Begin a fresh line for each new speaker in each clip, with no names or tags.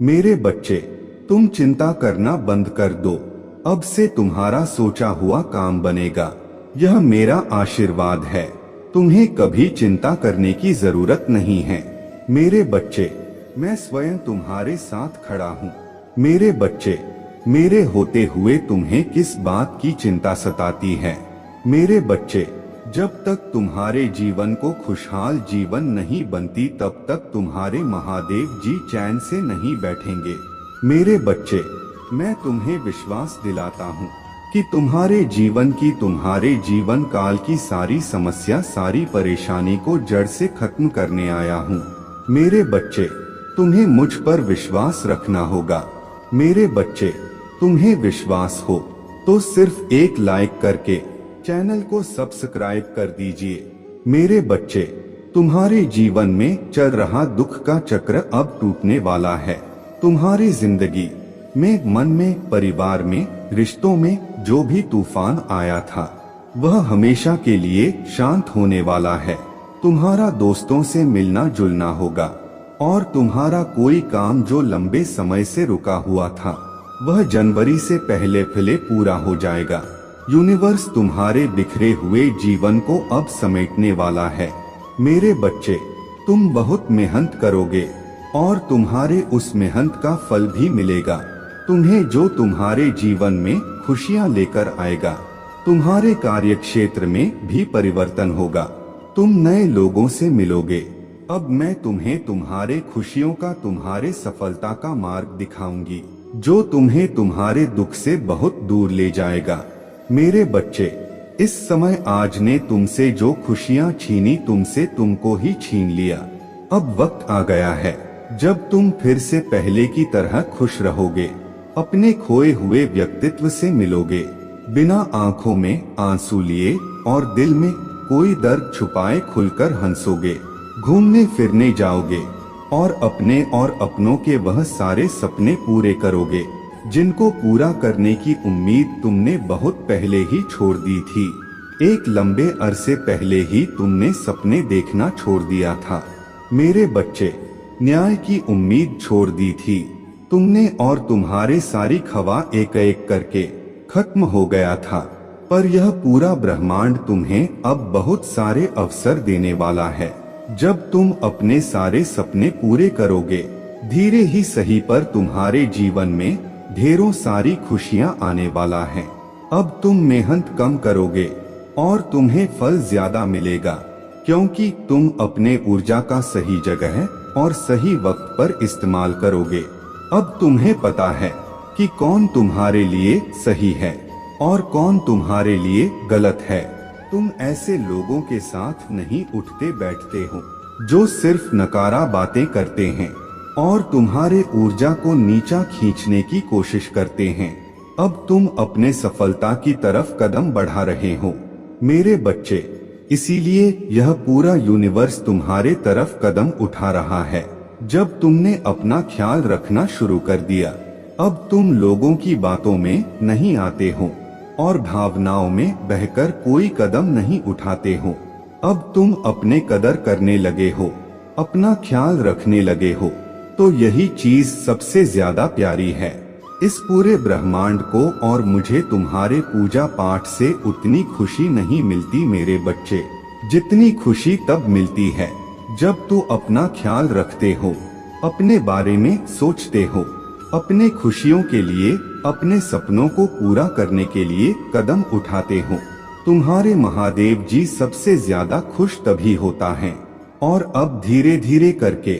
मेरे बच्चे, तुम चिंता करना बंद कर दो। अब से तुम्हारा सोचा हुआ काम बनेगा। यह मेरा आशीर्वाद है। तुम्हें कभी चिंता करने की जरूरत नहीं है। मेरे बच्चे, मैं स्वयं तुम्हारे साथ खड़ा हूँ। मेरे बच्चे, मेरे होते हुए तुम्हें किस बात की चिंता सताती है? मेरे बच्चे, जब तक तुम्हारे जीवन को खुशहाल जीवन नहीं बनती तब तक तुम्हारे महादेव जी चैन से नहीं बैठेंगे। मेरे बच्चे, मैं तुम्हें विश्वास दिलाता हूँ कि तुम्हारे जीवन काल की सारी समस्या, सारी परेशानी को जड़ से खत्म करने आया हूँ। मेरे बच्चे, तुम्हें मुझ पर विश्वास रखना होगा। मेरे बच्चे, तुम्हें विश्वास हो तो सिर्फ एक लाइक करके चैनल को सब्सक्राइब कर दीजिए। मेरे बच्चे, तुम्हारे जीवन में चल रहा दुख का चक्र अब टूटने वाला है। तुम्हारी जिंदगी में, मन में, परिवार में, रिश्तों में जो भी तूफान आया था वह हमेशा के लिए शांत होने वाला है। तुम्हारा दोस्तों से मिलना जुलना होगा और तुम्हारा कोई काम जो लंबे समय से रुका हुआ था वह जनवरी से पहले पूरा हो जाएगा। यूनिवर्स तुम्हारे बिखरे हुए जीवन को अब समेटने वाला है। मेरे बच्चे, तुम बहुत मेहनत करोगे और तुम्हारे उस मेहनत का फल भी मिलेगा तुम्हें, जो तुम्हारे जीवन में खुशियां लेकर आएगा। तुम्हारे कार्य क्षेत्र में भी परिवर्तन होगा। तुम नए लोगों से मिलोगे। अब मैं तुम्हें तुम्हारे खुशियों का, तुम्हारे सफलता का मार्ग दिखाऊंगी जो तुम्हें तुम्हारे दुख से बहुत दूर ले जाएगा। मेरे बच्चे, इस समय आज ने तुमसे जो खुशियां छीनी तुमसे तुमको ही छीन लिया। अब वक्त आ गया है जब तुम फिर से पहले की तरह खुश रहोगे, अपने खोए हुए व्यक्तित्व से मिलोगे, बिना आंखों में आंसू लिए और दिल में कोई दर्द छुपाए खुलकर हंसोगे, घूमने फिरने जाओगे और अपने और अपनों के वह सारे सपने पूरे करोगे जिनको पूरा करने की उम्मीद तुमने बहुत पहले ही छोड़ दी थी। एक लंबे अरसे पहले ही तुमने सपने देखना छोड़ दिया था। मेरे बच्चे, न्याय की उम्मीद छोड़ दी थी तुमने और तुम्हारे सारी खवा एक एक करके खत्म हो गया था। पर यह पूरा ब्रह्मांड तुम्हें अब बहुत सारे अवसर देने वाला है। जब तुम अपने सारे सपने पूरे करोगे, धीरे ही सही पर तुम्हारे जीवन में ढेरों सारी खुशियां आने वाला है। अब तुम मेहनत कम करोगे और तुम्हें फल ज्यादा मिलेगा, क्योंकि तुम अपने ऊर्जा का सही जगह और सही वक्त पर इस्तेमाल करोगे। अब तुम्हें पता है कि कौन तुम्हारे लिए सही है और कौन तुम्हारे लिए गलत है। तुम ऐसे लोगों के साथ नहीं उठते बैठते हो जो सिर्फ नकारा बातें करते हैं और तुम्हारे ऊर्जा को नीचा खींचने की कोशिश करते हैं। अब तुम अपने सफलता की तरफ कदम बढ़ा रहे हो। मेरे बच्चे, इसीलिए यह पूरा यूनिवर्स तुम्हारे तरफ कदम उठा रहा है। जब तुमने अपना ख्याल रखना शुरू कर दिया, अब तुम लोगों की बातों में नहीं आते हो और भावनाओं में बहकर कोई कदम नहीं उठाते हो। अब तुम अपने कदर करने लगे हो, अपना ख्याल रखने लगे हो, तो यही चीज सबसे ज्यादा प्यारी है इस पूरे ब्रह्मांड को। और मुझे तुम्हारे पूजा पाठ से उतनी खुशी नहीं मिलती मेरे बच्चे, जितनी खुशी तब मिलती है जब तू अपना ख्याल रखते हो, अपने बारे में सोचते हो, अपने खुशियों के लिए, अपने सपनों को पूरा करने के लिए कदम उठाते हो। तुम्हारे महादेव जी सबसे ज्यादा खुश तभी होता है। और अब धीरे धीरे करके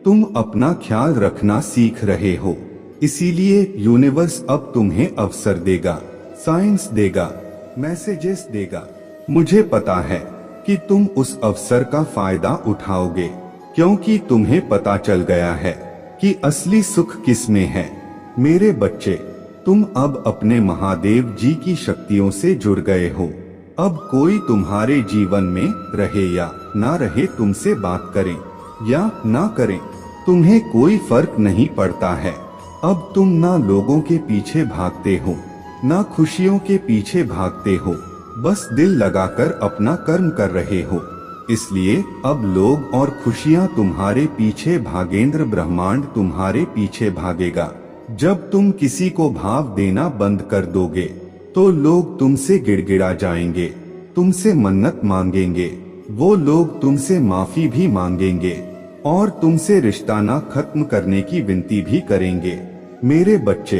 तुम अपना ख्याल रखना सीख रहे हो। इसीलिए यूनिवर्स अब तुम्हें अवसर देगा, साइंस देगा, मैसेजेस देगा। मुझे पता है कि तुम उस अवसर का फायदा उठाओगे, क्योंकि तुम्हें पता चल गया है कि असली सुख किस में है। मेरे बच्चे, तुम अब अपने महादेव जी की शक्तियों से जुड़ गए हो। अब कोई तुम्हारे जीवन में रहे या ना रहे, तुमसे बात करें या ना करें, तुम्हें कोई फर्क नहीं पड़ता है। अब तुम ना लोगों के पीछे भागते हो, ना खुशियों के पीछे भागते हो, बस दिल लगाकर अपना कर्म कर रहे हो। इसलिए अब लोग और खुशियां तुम्हारे पीछे भागेंद्र ब्रह्मांड तुम्हारे पीछे भागेगा। जब तुम किसी को भाव देना बंद कर दोगे तो लोग तुमसे गिड़गिड़ा जाएंगे, तुमसे मन्नत मांगेंगे, वो लोग तुमसे माफी भी मांगेंगे और तुमसे रिश्ता ना खत्म करने की विनती भी करेंगे। मेरे बच्चे,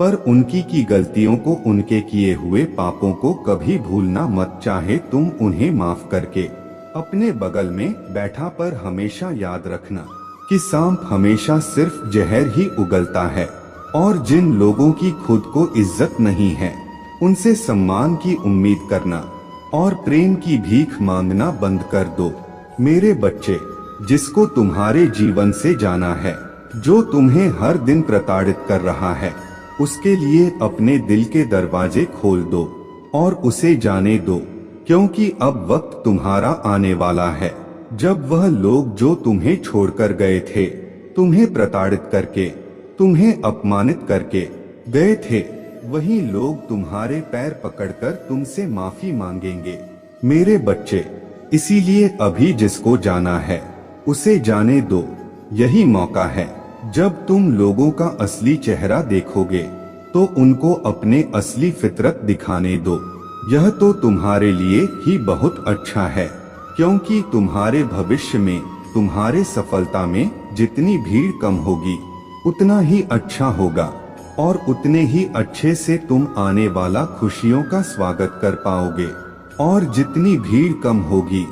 पर उनकी की गलतियों को, उनके किए हुए पापों को कभी भूलना मत। चाहे तुम उन्हें माफ करके अपने बगल में बैठा पर हमेशा याद रखना कि सांप हमेशा सिर्फ जहर ही उगलता है। और जिन लोगों की खुद को इज्जत नहीं है उनसे सम्मान की उम्मीद करना और प्रेम की भीख मांगना बंद कर दो। मेरे बच्चे, जिसको तुम्हारे जीवन से जाना है, जो तुम्हें हर दिन प्रताड़ित कर रहा है, उसके लिए अपने दिल के दरवाजे खोल दो और उसे जाने दो, क्योंकि अब वक्त तुम्हारा आने वाला है जब वह लोग जो तुम्हें छोड़कर गए थे, तुम्हें प्रताड़ित करके, तुम्हें अपमानित करके गए थे, वही लोग तुम्हारे पैर पकड़कर तुमसे माफी मांगेंगे। मेरे बच्चे, इसीलिए अभी जिसको जाना है उसे जाने दो। यही मौका है जब तुम लोगों का असली चेहरा देखोगे तो उनको अपने असली फितरत दिखाने दो। यह तो तुम्हारे लिए ही बहुत अच्छा है, क्योंकि तुम्हारे भविष्य में, तुम्हारे सफलता में जितनी भीड़ कम होगी उतना ही अच्छा होगा और उतने ही अच्छे से तुम आने वाला खुशियों का स्वागत कर पाओगे। और जितनी भीड़ कम होगी,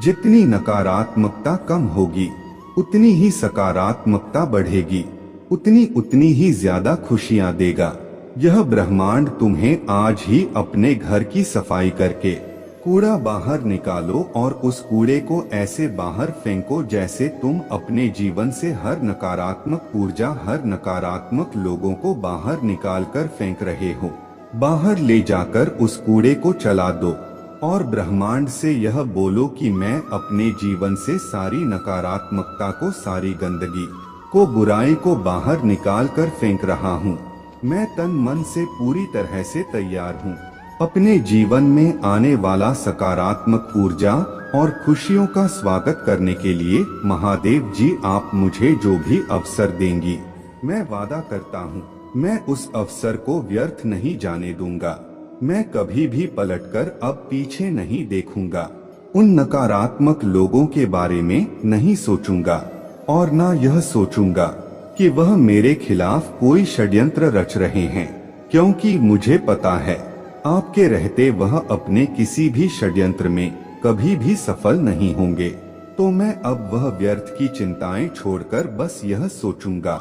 जितनी नकारात्मकता कम होगी, उतनी ही सकारात्मकता बढ़ेगी, उतनी ही ज्यादा खुशियां देगा। यह ब्रह्मांड तुम्हें आज ही अपने घर की सफाई करके कूड़ा बाहर निकालो और उस कूड़े को ऐसे बाहर फेंको जैसे तुम अपने जीवन से हर नकारात्मक ऊर्जा, हर नकारात्मक लोगों को बाहर निकाल कर फेंक रहे हो। बाहर ले जाकर उस कूड़े को चला दो और ब्रह्मांड से यह बोलो कि मैं अपने जीवन से सारी नकारात्मकता को, सारी गंदगी को, बुराई को बाहर निकाल कर फेंक रहा हूँ। मैं तन मन से पूरी तरह से तैयार हूँ अपने जीवन में आने वाला सकारात्मक ऊर्जा और खुशियों का स्वागत करने के लिए। महादेव जी, आप मुझे जो भी अवसर देंगी, मैं वादा करता हूँ मैं उस अवसर को व्यर्थ नहीं जाने दूंगा। मैं कभी भी पलटकर अब पीछे नहीं देखूंगा, उन नकारात्मक लोगों के बारे में नहीं सोचूंगा और ना यह सोचूंगा कि वह मेरे खिलाफ कोई षड्यंत्र रच रहे हैं, क्योंकि मुझे पता है आपके रहते वह अपने किसी भी षड्यंत्र में कभी भी सफल नहीं होंगे। तो मैं अब वह व्यर्थ की चिंताएं छोड़कर बस यह सोचूंगा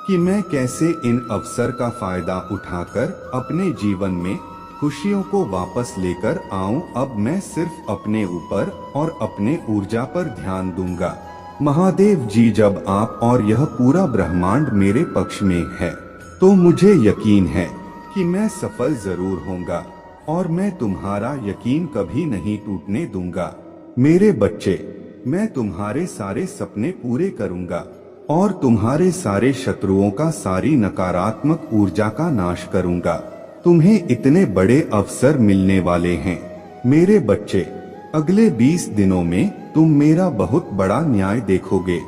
कि मैं कैसे इन अवसर का फायदा उठाकर अपने जीवन में खुशियों को वापस लेकर आऊं। अब मैं सिर्फ अपने ऊपर और अपने ऊर्जा पर ध्यान दूंगा। महादेव जी, जब आप और यह पूरा ब्रह्मांड मेरे पक्ष में है तो मुझे यकीन है कि मैं सफल जरूर होऊंगा और मैं तुम्हारा यकीन कभी नहीं टूटने दूंगा। मेरे बच्चे, मैं तुम्हारे सारे सपने पूरे करूंगा और तुम्हारे सारे शत्रुओं का, सारी नकारात्मक ऊर्जा का नाश करूंगा। तुम्हें इतने बड़े अवसर मिलने वाले हैं मेरे बच्चे। अगले 20 दिनों में तुम मेरा बहुत बड़ा न्याय देखोगे।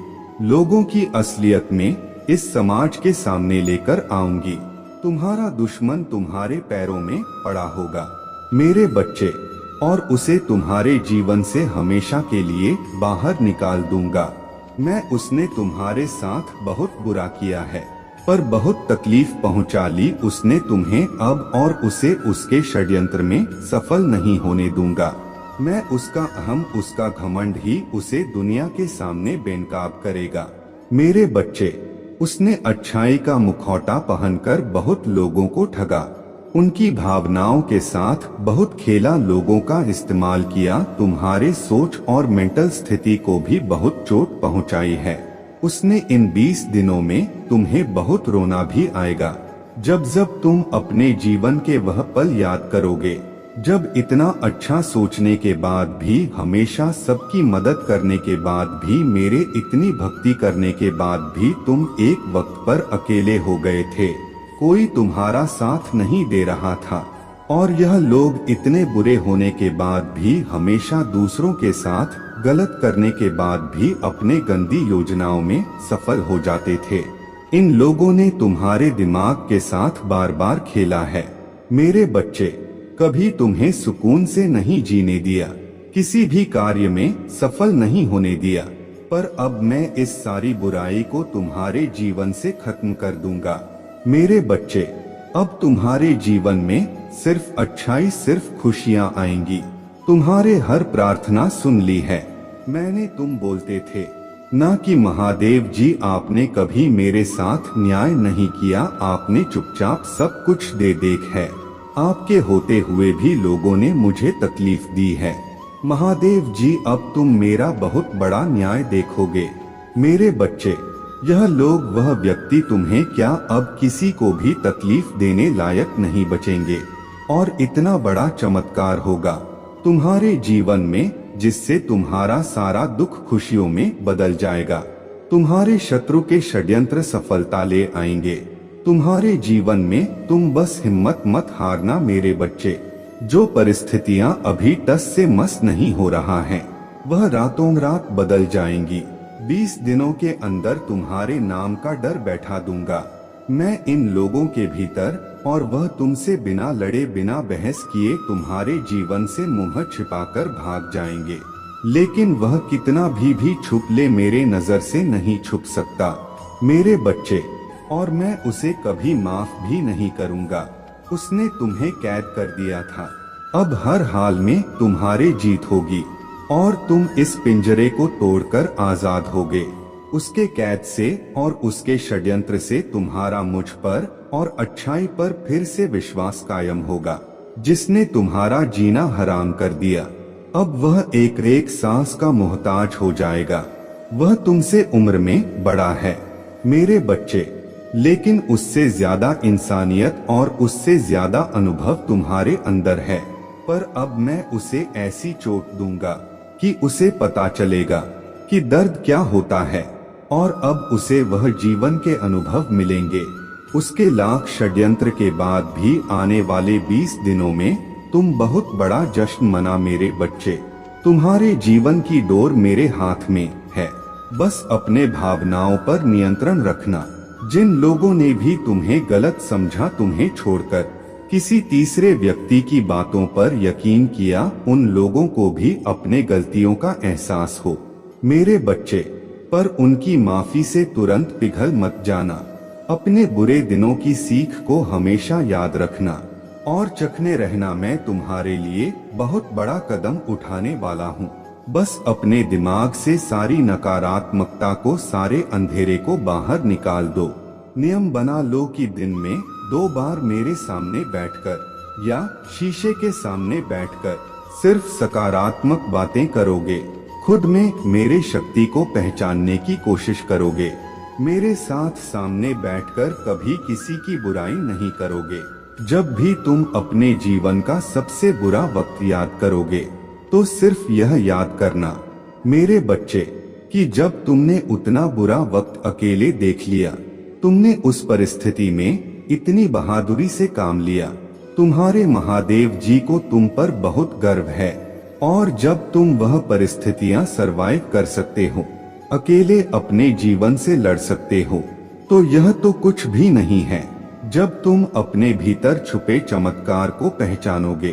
लोगों की असलियत में इस समाज के सामने लेकर आऊंगी। तुम्हारा दुश्मन तुम्हारे पैरों में पड़ा होगा मेरे बच्चे, और उसे तुम्हारे जीवन से हमेशा के लिए बाहर निकाल दूंगा। मैं उसने तुम्हारे साथ बहुत बुरा किया है, पर बहुत तकलीफ पहुंचा ली उसने तुम्हें अब, और उसे उसके षड्यंत्र में सफल नहीं होने दूंगा। मैं उसका अहम, उसका घमंड ही उसे दुनिया के सामने बेनकाब करेगा। मेरे बच्चे, उसने अच्छाई का मुखौटा पहनकर बहुत लोगों को ठगा, उनकी भावनाओं के साथ बहुत खेला, लोगों का इस्तेमाल किया, तुम्हारे सोच और मेंटल स्थिति को भी बहुत चोट पहुंचाई है उसने। इन 20 दिनों में तुम्हें बहुत रोना भी आएगा जब जब तुम अपने जीवन के वह पल याद करोगे, जब इतना अच्छा सोचने के बाद भी, हमेशा सबकी मदद करने के बाद भी, मेरे इतनी भक्ति करने के बाद भी तुम एक वक्त पर अकेले हो गए थे, कोई तुम्हारा साथ नहीं दे रहा था। और यह लोग इतने बुरे होने के बाद भी हमेशा दूसरों के साथ गलत करने के बाद भी अपने गंदी योजनाओं में सफल हो जाते थे। इन लोगों ने तुम्हारे दिमाग के साथ बार बार खेला है। मेरे बच्चे, कभी तुम्हें सुकून से नहीं जीने दिया, किसी भी कार्य में सफल नहीं होने दिया, पर अब मैं इस सारी बुराई को तुम्हारे जीवन से खत्म कर दूंगा। मेरे बच्चे, अब तुम्हारे जीवन में सिर्फ अच्छाई, सिर्फ खुशियां आएंगी। तुम्हारे हर प्रार्थना सुन ली है। मैंने तुम बोलते थे ना कि महादेव जी आपने कभी मेरे साथ न्याय नहीं किया, आपने चुपचाप सब कुछ दे देख है। आपके होते हुए भी लोगों ने मुझे तकलीफ दी है। महादेव जी अब तुम मेरा बहुत बड़ा न्याय देखोगे। मेरे बच्चे, यह लोग, वह व्यक्ति तुम्हें क्या अब किसी को भी तकलीफ देने लायक नहीं बचेंगे। और इतना बड़ा चमत्कार होगा तुम्हारे जीवन में, जिससे तुम्हारा सारा दुख खुशियों में बदल जाएगा। तुम्हारे शत्रु के षड्यंत्र सफलता ले आएंगे तुम्हारे जीवन में। तुम बस हिम्मत मत हारना मेरे बच्चे। जो परिस्थितियां अभी टस से मस नहीं हो रहा है, वह रातों रात बदल जाएंगी। 20 दिनों के अंदर तुम्हारे नाम का डर बैठा दूंगा मैं इन लोगों के भीतर, और वह तुमसे बिना लड़े, बिना बहस किए तुम्हारे जीवन से मुंह छिपाकर भाग जाएंगे। लेकिन वह कितना भी छुप ले, मेरे नजर से नहीं छुप सकता मेरे बच्चे। और मैं उसे कभी माफ भी नहीं करूंगा। उसने तुम्हें कैद कर दिया था, अब हर हाल में तुम्हारे जीत होगी और तुम इस पिंजरे को तोड़कर आजाद होगे। उसके कैद से और उसके षड्यंत्र से तुम्हारा मुझ पर और अच्छाई पर फिर से विश्वास कायम होगा। जिसने तुम्हारा जीना हराम कर दिया, अब वह एक एक सांस का मोहताज हो जाएगा। वह तुमसे उम्र में बड़ा है मेरे बच्चे, लेकिन उससे ज्यादा इंसानियत और उससे ज्यादा अनुभव तुम्हारे अंदर है। पर अब मैं उसे ऐसी चोट दूंगा कि उसे पता चलेगा कि दर्द क्या होता है, और अब उसे वह जीवन के अनुभव मिलेंगे। उसके लाख षड्यंत्र के बाद भी आने वाले 20 दिनों में तुम बहुत बड़ा जश्न मना मेरे बच्चे। तुम्हारे जीवन की डोर मेरे हाथ में है, बस अपने भावनाओं पर नियंत्रण रखना। जिन लोगों ने भी तुम्हें गलत समझा, तुम्हें छोड़कर किसी तीसरे व्यक्ति की बातों पर यकीन किया, उन लोगों को भी अपने गलतियों का एहसास हो मेरे बच्चे। पर उनकी माफी से तुरंत पिघल मत जाना। अपने बुरे दिनों की सीख को हमेशा याद रखना और चखने रहना। मैं तुम्हारे लिए बहुत बड़ा कदम उठाने वाला हूँ। बस अपने दिमाग से सारी नकारात्मकता को, सारे अंधेरे को बाहर निकाल दो। नियम बना लो कि दिन में 2 बार मेरे सामने बैठकर या शीशे के सामने बैठकर सिर्फ सकारात्मक बातें करोगे। खुद में मेरे शक्ति को पहचानने की कोशिश करोगे। मेरे साथ सामने बैठकर कभी किसी की बुराई नहीं करोगे। जब भी तुम अपने जीवन का सबसे बुरा वक्त याद करोगे, तो सिर्फ यह याद करना मेरे बच्चे कि जब तुमने उतना बुरा वक्त अकेले देख लिया, तुमने उस परिस्थिति में इतनी बहादुरी से काम लिया। तुम्हारे महादेव जी को तुम पर बहुत गर्व है। और जब तुम वह परिस्थितियां सरवाइव कर सकते हो, अकेले अपने जीवन से लड़ सकते हो, तो यह तो कुछ भी नहीं है। जब तुम अपने भीतर छुपे चमत्कार को पहचानोगे,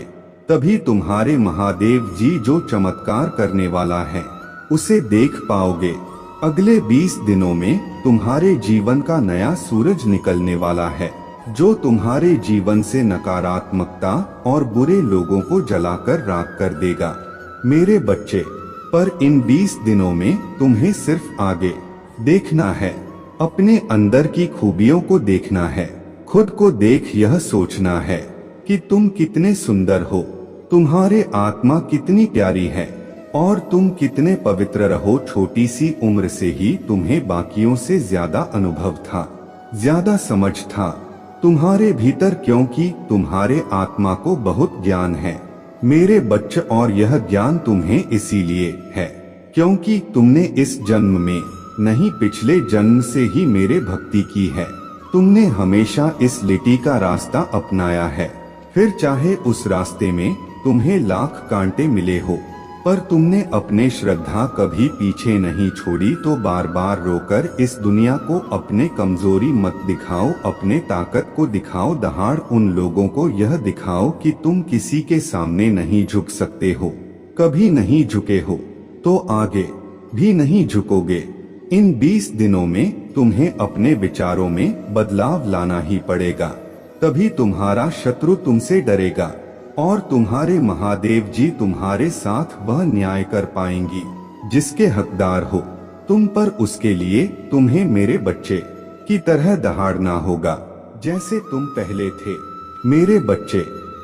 तभी तुम्हारे महादेव जी जो चमत्कार करने वाला है, उसे देख पाओगे। अगले 20 दिनों में तुम्हारे जीवन का नया सूरज निकलने वाला है, जो तुम्हारे जीवन से नकारात्मकता और बुरे लोगों को जलाकर राख कर देगा मेरे बच्चे। पर इन 20 दिनों में तुम्हें सिर्फ आगे देखना है, अपने अंदर की खूबियों को देखना है, खुद को देख यह सोचना है कि तुम कितने सुंदर हो, तुम्हारे आत्मा कितनी प्यारी है और तुम कितने पवित्र रहो। छोटी सी उम्र से ही तुम्हें बाकियों से ज्यादा अनुभव था, ज्यादा समझ था तुम्हारे भीतर, क्योंकि तुम्हारे आत्मा को बहुत ज्ञान है मेरे बच्चे। और यह ज्ञान तुम्हें इसीलिए है क्योंकि तुमने इस जन्म में नहीं, पिछले जन्म से ही मेरे भक्ति की है। तुमने हमेशा इस लिटी का रास्ता अपनाया है, फिर चाहे उस रास्ते में तुम्हें लाख कांटे मिले हो, पर तुमने अपने श्रद्धा कभी पीछे नहीं छोड़ी, तो बार बार रोकर इस दुनिया को अपने कमजोरी मत दिखाओ, अपने ताकत को दिखाओ। दहाड़ उन लोगों को यह दिखाओ कि तुम किसी के सामने नहीं झुक सकते हो, कभी नहीं झुके हो तो आगे भी नहीं झुकोगे। इन 20 दिनों में तुम्हें अपने विचारों में बदलाव लाना ही पड़ेगा, तभी तुम्हारा शत्रु तुमसे डरेगा और तुम्हारे महादेव जी तुम्हारे साथ वह न्याय कर पाएंगी जिसके हकदार हो तुम, पर उसके लिए तुम्हें मेरे बच्चे की तरह दहाड़ना होगा जैसे तुम पहले थे। मेरे बच्चे,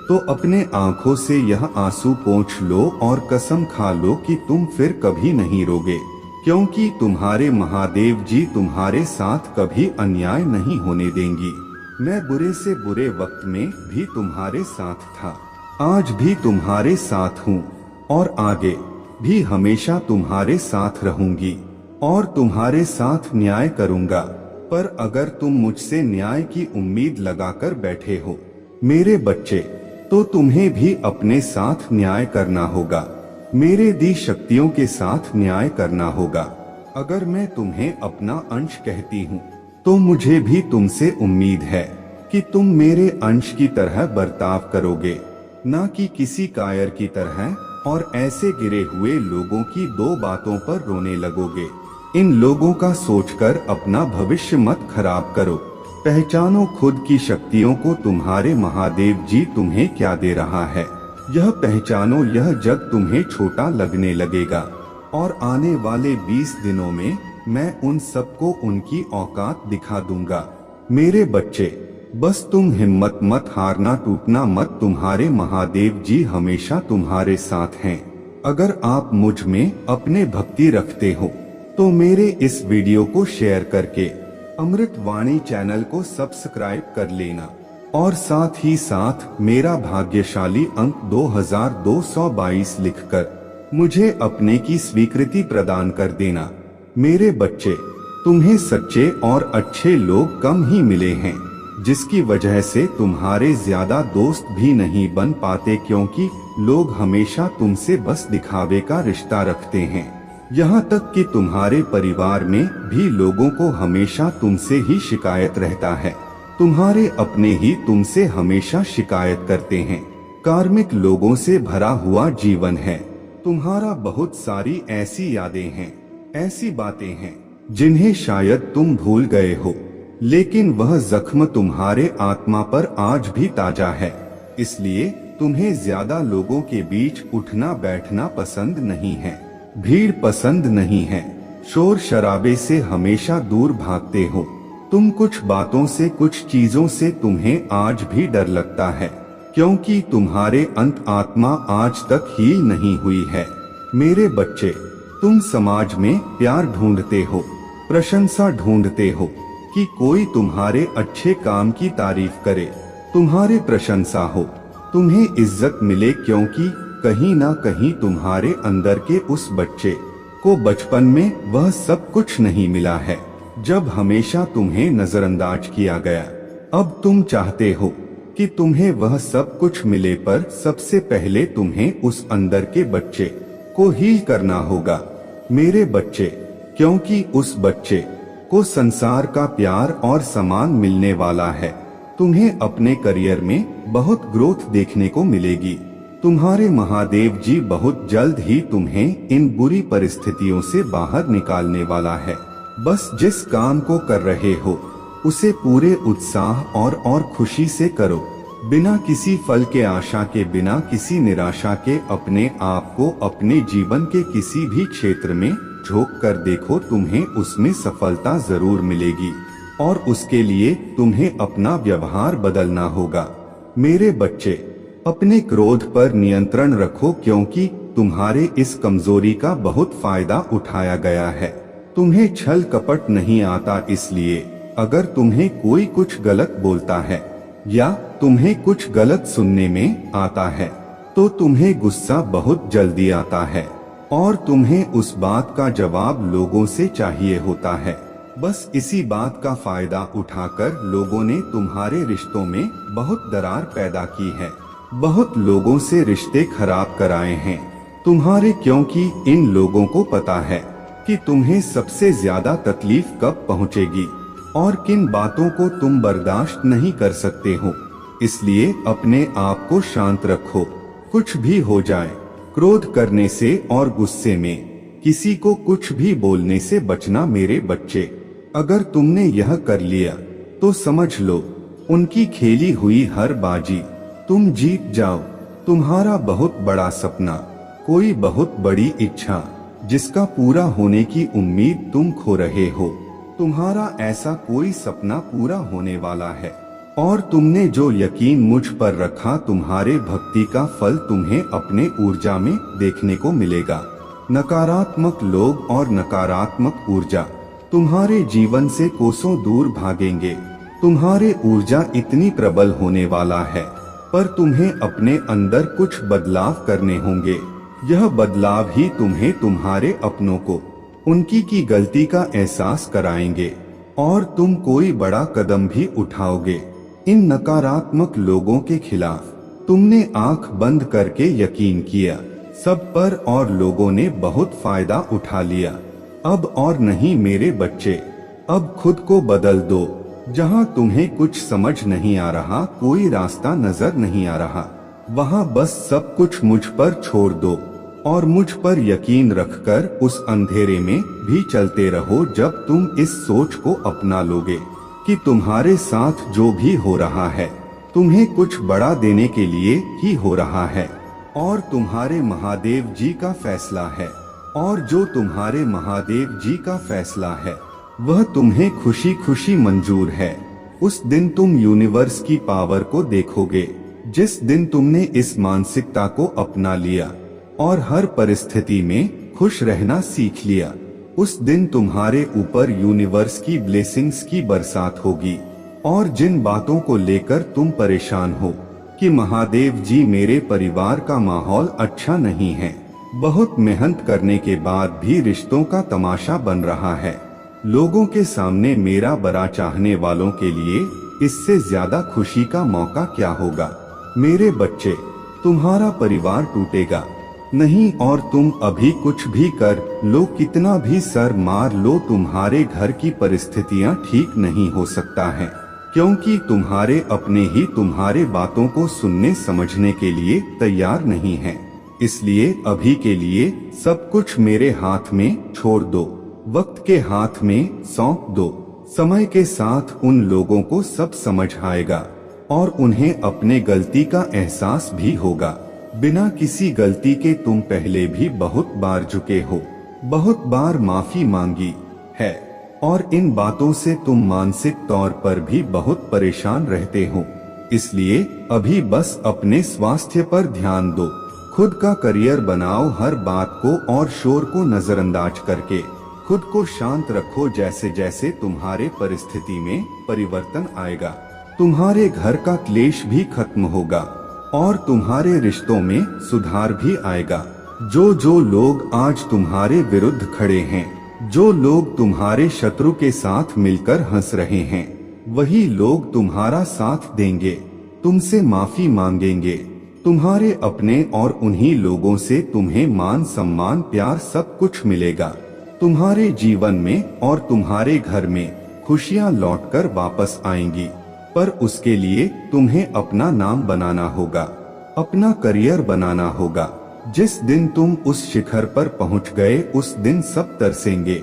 तो अपने आंखों से यह आंसू पोंछ लो और कसम खा लो कि तुम फिर कभी नहीं रोगे, क्योंकि तुम्हारे महादेव जी तुम्हारे साथ कभी अन्याय नहीं होने देंगी। मैं बुरे से बुरे वक्त में भी तुम्हारे साथ था, आज भी तुम्हारे साथ हूँ और आगे भी हमेशा तुम्हारे साथ रहूंगी और तुम्हारे साथ न्याय करूंगा। पर अगर तुम मुझसे न्याय की उम्मीद लगाकर बैठे हो मेरे बच्चे, तो तुम्हें भी अपने साथ न्याय करना होगा, मेरे दी शक्तियों के साथ न्याय करना होगा। अगर मैं तुम्हें अपना अंश कहती हूँ तो मुझे भी तुमसे उम्मीद है कि तुम मेरे अंश की तरह बर्ताव करोगे, न कि किसी कायर की तरह, और ऐसे गिरे हुए लोगों की 2 बातों पर रोने लगोगे। इन लोगों का सोचकर अपना भविष्य मत खराब करो। पहचानो खुद की शक्तियों को, तुम्हारे महादेव जी तुम्हें क्या दे रहा है यह पहचानो। यह जग तुम्हें छोटा लगने लगेगा और आने वाले 20 दिनों में मैं उन सबको उनकी औकात दिखा दूंगा। मेरे बच्चे, बस तुम हिम्मत मत हारना, टूटना मत, तुम्हारे महादेव जी हमेशा तुम्हारे साथ हैं। अगर आप मुझ में अपने भक्ति रखते हो तो मेरे इस वीडियो को शेयर करके अमृत वाणी चैनल को सब्सक्राइब कर लेना और साथ ही साथ मेरा भाग्यशाली अंक 2222 लिखकर मुझे अपने की स्वीकृति प्रदान कर देना। मेरे बच्चे, तुम्हें सच्चे और अच्छे लोग कम ही मिले हैं, जिसकी वजह से तुम्हारे ज्यादा दोस्त भी नहीं बन पाते, क्योंकि लोग हमेशा तुमसे बस दिखावे का रिश्ता रखते हैं। यहाँ तक कि तुम्हारे परिवार में भी लोगों को हमेशा तुमसे ही शिकायत रहता है, तुम्हारे अपने ही तुमसे हमेशा शिकायत करते हैं। कार्मिक लोगों से भरा हुआ जीवन है तुम्हारा, बहुत सारी ऐसी यादें हैं, ऐसी बातें हैं जिन्हें शायद तुम भूल गए हो, लेकिन वह जख्म तुम्हारे आत्मा पर आज भी ताजा है। इसलिए तुम्हें ज्यादा लोगों के बीच उठना बैठना पसंद नहीं है, भीड़ पसंद नहीं है, शोर शराबे से हमेशा दूर भागते हो तुम। कुछ बातों से, कुछ चीजों से तुम्हें आज भी डर लगता है, क्योंकि तुम्हारे अंत आत्मा आज तक हील नहीं हुई है। मेरे बच्चे, तुम समाज में प्यार ढूंढते हो, प्रशंसा ढूंढते हो कि कोई तुम्हारे अच्छे काम की तारीफ करे, तुम्हारे प्रशंसा हो, तुम्हें इज्जत मिले, क्योंकि कहीं ना कहीं तुम्हारे अंदर के उस बच्चे को बचपन में वह सब कुछ नहीं मिला है, जब हमेशा तुम्हें नजरअंदाज किया गया। अब तुम चाहते हो कि तुम्हें वह सब कुछ मिले, पर सबसे पहले तुम्हें उस अंदर के बच्चे को हील करना होगा मेरे बच्चे, क्योंकि उस बच्चे को संसार का प्यार और सम्मान मिलने वाला है। तुम्हें अपने करियर में बहुत ग्रोथ देखने को मिलेगी। तुम्हारे महादेव जी बहुत जल्द ही तुम्हें इन बुरी परिस्थितियों से बाहर निकालने वाला है। बस जिस काम को कर रहे हो उसे पूरे उत्साह और खुशी से करो, बिना किसी फल के आशा के, बिना किसी निराशा के। अपने आप को अपने जीवन के किसी भी क्षेत्र में झोंक कर देखो, तुम्हें उसमें सफलता जरूर मिलेगी और उसके लिए तुम्हें अपना व्यवहार बदलना होगा। मेरे बच्चे, अपने क्रोध पर नियंत्रण रखो, क्योंकि तुम्हारे इस कमजोरी का बहुत फायदा उठाया गया है। तुम्हें छल कपट नहीं आता, इसलिए अगर तुम्हें कोई कुछ गलत बोलता है या तुम्हें कुछ गलत सुनने में आता है तो तुम्हें गुस्सा बहुत जल्दी आता है और तुम्हें उस बात का जवाब लोगों से चाहिए होता है। बस इसी बात का फायदा उठाकर लोगों ने तुम्हारे रिश्तों में बहुत दरार पैदा की है, बहुत लोगों से रिश्ते खराब कराए हैं। तुम्हारे, क्योंकि इन लोगों को पता है कि तुम्हें सबसे ज्यादा तकलीफ कब पहुंचेगी और किन बातों को तुम बर्दाश्त नहीं कर सकते हो। इसलिए अपने आप को शांत रखो। कुछ भी हो जाए, क्रोध करने से और गुस्से में किसी को कुछ भी बोलने से बचना मेरे बच्चे। अगर तुमने यह कर लिया तो समझ लो उनकी खेली हुई हर बाजी तुम जीत जाओ। तुम्हारा बहुत बड़ा सपना, कोई बहुत बड़ी इच्छा जिसका पूरा होने की उम्मीद तुम खो रहे हो, तुम्हारा ऐसा कोई सपना पूरा होने वाला है। और तुमने जो यकीन मुझ पर रखा, तुम्हारे भक्ति का फल तुम्हें अपने ऊर्जा में देखने को मिलेगा। नकारात्मक लोग और नकारात्मक ऊर्जा तुम्हारे जीवन से कोसों दूर भागेंगे। तुम्हारे ऊर्जा इतनी प्रबल होने वाला है, पर तुम्हें अपने अंदर कुछ बदलाव करने होंगे। यह बदलाव ही तुम्हें तुम्हारे अपनों को उनकी की गलती का एहसास कराएंगे और तुम कोई बड़ा कदम भी उठाओगे। इन नकारात्मक लोगों के खिलाफ तुमने आंख बंद करके यकीन किया सब पर, और लोगों ने बहुत फायदा उठा लिया। अब और नहीं मेरे बच्चे, अब खुद को बदल दो। जहां तुम्हें कुछ समझ नहीं आ रहा, कोई रास्ता नजर नहीं आ रहा, वहां बस सब कुछ मुझ पर छोड़ दो और मुझ पर यकीन रखकर उस अंधेरे में भी चलते रहो। जब तुम इस सोच को अपना लोगे कि तुम्हारे साथ जो भी हो रहा है तुम्हें कुछ बड़ा देने के लिए ही हो रहा है और तुम्हारे महादेव जी का फैसला है, और जो तुम्हारे महादेव जी का फैसला है वह तुम्हें खुशी खुशी मंजूर है, उस दिन तुम यूनिवर्स की पावर को देखोगे। जिस दिन तुमने इस मानसिकता को अपना लिया और हर परिस्थिति में खुश रहना सीख लिया, उस दिन तुम्हारे ऊपर यूनिवर्स की ब्लेसिंग्स की बरसात होगी। और जिन बातों को लेकर तुम परेशान हो कि महादेव जी मेरे परिवार का माहौल अच्छा नहीं है, बहुत मेहनत करने के बाद भी रिश्तों का तमाशा बन रहा है, लोगों के सामने मेरा बड़ा चाहने वालों के लिए इससे ज्यादा खुशी का मौका क्या होगा। मेरे बच्चे, तुम्हारा परिवार टूटेगा नहीं, और तुम अभी कुछ भी कर लो, कितना भी सर मार लो, तुम्हारे घर की परिस्थितियां ठीक नहीं हो सकता है, क्योंकि तुम्हारे अपने ही तुम्हारे बातों को सुनने समझने के लिए तैयार नहीं है। इसलिए अभी के लिए सब कुछ मेरे हाथ में छोड़ दो, वक्त के हाथ में सौंप दो। समय के साथ उन लोगों को सब समझ आएगा और उन्हें अपने गलती का एहसास भी होगा। बिना किसी गलती के तुम पहले भी बहुत बार झुके हो, बहुत बार माफी मांगी है, और इन बातों से तुम मानसिक तौर पर भी बहुत परेशान रहते हो। इसलिए अभी बस अपने स्वास्थ्य पर ध्यान दो, खुद का करियर बनाओ, हर बात को और शोर को नजरअंदाज करके खुद को शांत रखो। जैसे जैसे तुम्हारे परिस्थिति में परिवर्तन आएगा, तुम्हारे घर का क्लेश भी खत्म होगा और तुम्हारे रिश्तों में सुधार भी आएगा। जो लोग आज तुम्हारे विरुद्ध खड़े हैं, जो लोग तुम्हारे शत्रु के साथ मिलकर हंस रहे हैं, वही लोग तुम्हारा साथ देंगे, तुमसे माफी मांगेंगे। तुम्हारे अपने और उन्हीं लोगों से तुम्हें मान सम्मान प्यार सब कुछ मिलेगा। तुम्हारे जीवन में और तुम्हारे घर में खुशियां लौटकर वापस आएंगी, पर उसके लिए तुम्हें अपना नाम बनाना होगा, अपना करियर बनाना होगा। जिस दिन तुम उस शिखर पर पहुंच गए, उस दिन सब तरसेंगे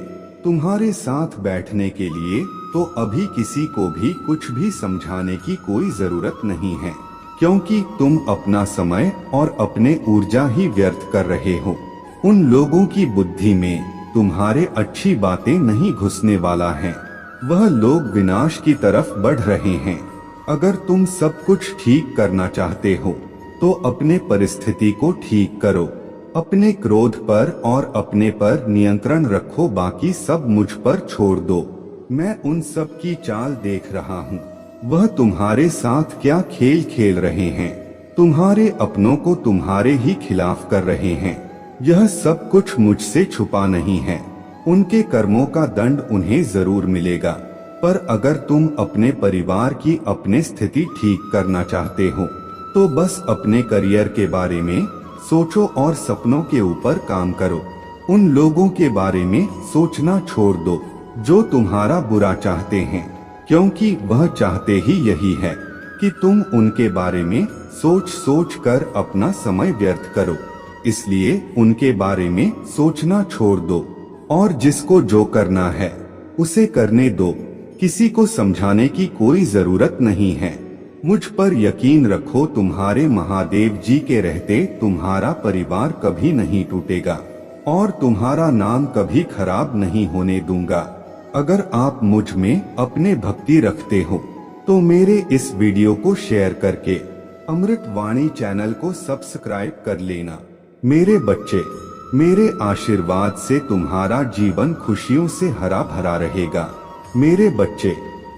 तुम्हारे साथ बैठने के लिए। तो अभी किसी को भी कुछ भी समझाने की कोई जरूरत नहीं है, क्योंकि तुम अपना समय और अपने ऊर्जा ही व्यर्थ कर रहे हो। उन लोगों की बुद्धि में तुम्हारे अच्छी बातें नहीं घुसने वाला है, वह लोग विनाश की तरफ बढ़ रहे हैं। अगर तुम सब कुछ ठीक करना चाहते हो तो अपने परिस्थिति को ठीक करो, अपने क्रोध पर और अपने पर नियंत्रण रखो, बाकी सब मुझ पर छोड़ दो। मैं उन सब की चाल देख रहा हूँ, वह तुम्हारे साथ क्या खेल खेल रहे हैं, तुम्हारे अपनों को तुम्हारे ही खिलाफ कर रहे हैं। यह सब कुछ मुझसे छुपा नहीं है, उनके कर्मों का दंड उन्हें जरूर मिलेगा। पर अगर तुम अपने परिवार की अपने स्थिति ठीक करना चाहते हो तो बस अपने करियर के बारे में सोचो और सपनों के ऊपर काम करो। उन लोगों के बारे में सोचना छोड़ दो जो तुम्हारा बुरा चाहते हैं, क्योंकि वह चाहते ही यही है कि तुम उनके बारे में सोच सोच कर अपना समय व्यर्थ करो। इसलिए उनके बारे में सोचना छोड़ दो और जिसको जो करना है उसे करने दो। किसी को समझाने की कोई जरूरत नहीं है। मुझ पर यकीन रखो, तुम्हारे महादेव जी के रहते तुम्हारा परिवार कभी नहीं टूटेगा और तुम्हारा नाम कभी खराब नहीं होने दूंगा। अगर आप मुझ में अपने भक्ति रखते हो तो मेरे इस वीडियो को शेयर करके अमृत वाणी चैनल को सब्सक्राइब कर लेना। मेरे बच्चे, मेरे आशीर्वाद से तुम्हारा जीवन खुशियों से हरा भरा रहेगा। मेरे बच्चे,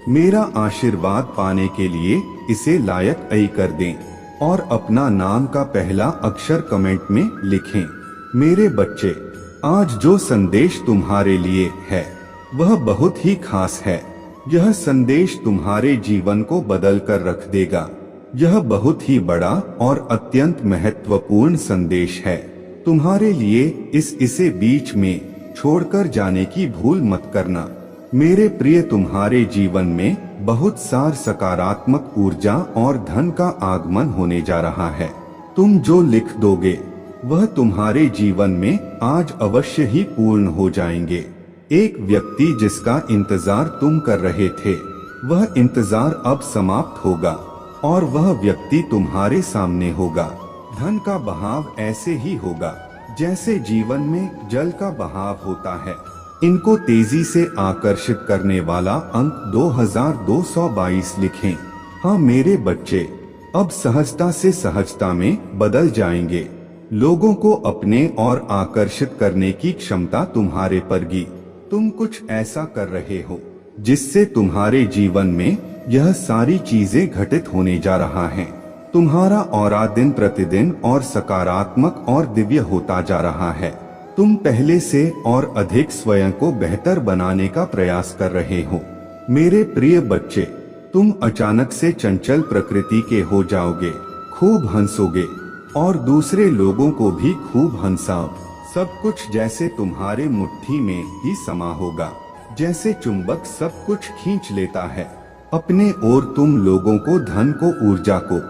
मेरा आशीर्वाद पाने के लिए इसे लायक ऐ कर दें और अपना नाम का पहला अक्षर कमेंट में लिखें। मेरे बच्चे, आज जो संदेश तुम्हारे लिए है वह बहुत ही खास है। यह संदेश तुम्हारे जीवन को बदल कर रख देगा। यह बहुत ही बड़ा और अत्यंत महत्वपूर्ण संदेश है। तुम्हारे लिए इसे बीच में छोड़कर जाने की भूल मत करना। मेरे प्रिय, तुम्हारे जीवन में बहुत सार सकारात्मक ऊर्जा और धन का आगमन होने जा रहा है। तुम जो लिख दोगे वह तुम्हारे जीवन में आज अवश्य ही पूर्ण हो जाएंगे। एक व्यक्ति जिसका इंतजार तुम कर रहे थे वह इंतजार अब समाप्त होगा और वह व्यक्ति तुम्हारे सामने होगा। धन का बहाव ऐसे ही होगा जैसे जीवन में जल का बहाव होता है। इनको तेजी से आकर्षित करने वाला अंक 2222 लिखें। हाँ मेरे बच्चे, अब सहजता से सहजता में बदल जाएंगे। लोगों को अपने और आकर्षित करने की क्षमता तुम्हारे परगी। तुम कुछ ऐसा कर रहे हो जिससे तुम्हारे जीवन में यह सारी चीजें घटित होने जा रहा है। तुम्हारा ऑरा दिन प्रतिदिन और सकारात्मक और दिव्य होता जा रहा है। तुम पहले से और अधिक स्वयं को बेहतर बनाने का प्रयास कर रहे हो। मेरे प्रिय बच्चे, तुम अचानक से चंचल प्रकृति के हो जाओगे, खूब हंसोगे और दूसरे लोगों को भी खूब हंसाओ। सब कुछ जैसे तुम्हारे मुट्ठी में ही समा होगा, जैसे चुंबक सब कुछ खींच लेता है अपने ओर। तुम लोगों को, धन को, ऊर्जा को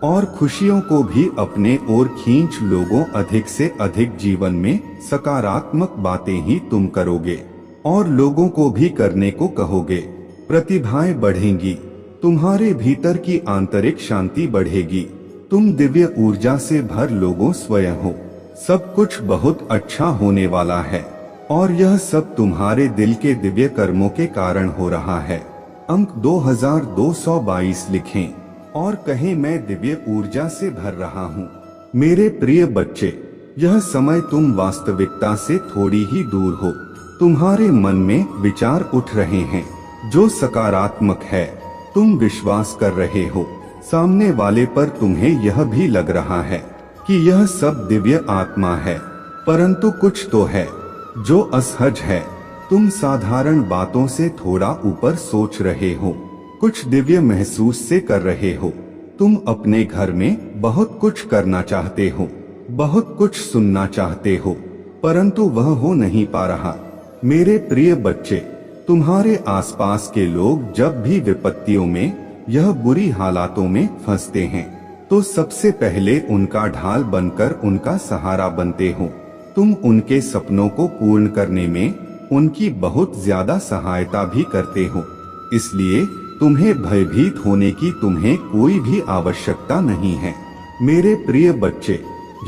और खुशियों को भी अपने ओर खींच लोगों। अधिक से अधिक जीवन में सकारात्मक बातें ही तुम करोगे और लोगों को भी करने को कहोगे। प्रतिभाएं बढ़ेंगी, तुम्हारे भीतर की आंतरिक शांति बढ़ेगी। तुम दिव्य ऊर्जा से भर लोगों स्वयं हो। सब कुछ बहुत अच्छा होने वाला है और यह सब तुम्हारे दिल के दिव्य कर्मों के कारण हो रहा है। अंक 2222 लिखें और कहें, मैं दिव्य ऊर्जा से भर रहा हूँ। मेरे प्रिय बच्चे, यह समय तुम वास्तविकता से थोड़ी ही दूर हो। तुम्हारे मन में विचार उठ रहे हैं जो सकारात्मक है। तुम विश्वास कर रहे हो सामने वाले पर। तुम्हें यह भी लग रहा है कि यह सब दिव्य आत्मा है, परंतु कुछ तो है जो असहज है। तुम साधारण बातों से थोड़ा ऊपर सोच रहे हो, कुछ दिव्य महसूस से कर रहे हो। तुम अपने घर में बहुत कुछ करना चाहते हो, बहुत कुछ सुनना चाहते हो, परंतु वह हो नहीं पा रहा। मेरे प्रिय बच्चे, तुम्हारे आसपास के लोग जब भी विपत्तियों में, यह बुरी हालातों में फंसते हैं तो सबसे पहले उनका ढाल बनकर उनका सहारा बनते हो। तुम उनके सपनों को पूर्ण करने में उनकी बहुत ज्यादा सहायता भी करते हो। इसलिए तुम्हें भयभीत होने की तुम्हें कोई भी आवश्यकता नहीं है। मेरे प्रिय बच्चे,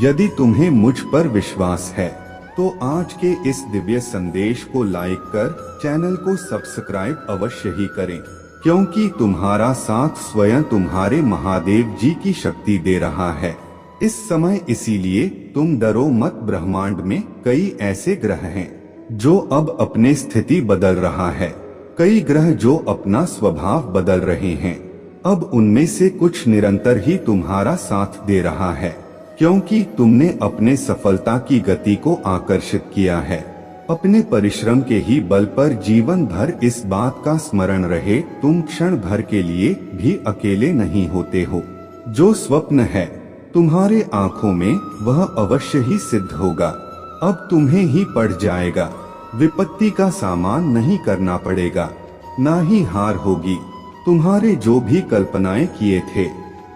यदि तुम्हें मुझ पर विश्वास है तो आज के इस दिव्य संदेश को लाइक कर चैनल को सब्सक्राइब अवश्य ही करें, क्योंकि तुम्हारा साथ स्वयं तुम्हारे महादेव जी की शक्ति दे रहा है इस समय। इसीलिए तुम डरो मत। ब्रह्मांड में कई ऐसे ग्रह हैं जो अब अपने स्थिति बदल रहा है, कई ग्रह जो अपना स्वभाव बदल रहे हैं। अब उनमें से कुछ निरंतर ही तुम्हारा साथ दे रहा है, क्योंकि तुमने अपने सफलता की गति को आकर्षित किया है। अपने परिश्रम के ही बल पर जीवन भर इस बात का स्मरण रहे, तुम क्षण भर के लिए भी अकेले नहीं होते हो। जो स्वप्न है तुम्हारे आंखों में वह अवश्य ही सिद्ध होगा। अब तुम्हें ही पड़ जाएगा। विपत्ति का सामना नहीं करना पड़ेगा, ना ही हार होगी। तुम्हारे जो भी कल्पनाएं किए थे,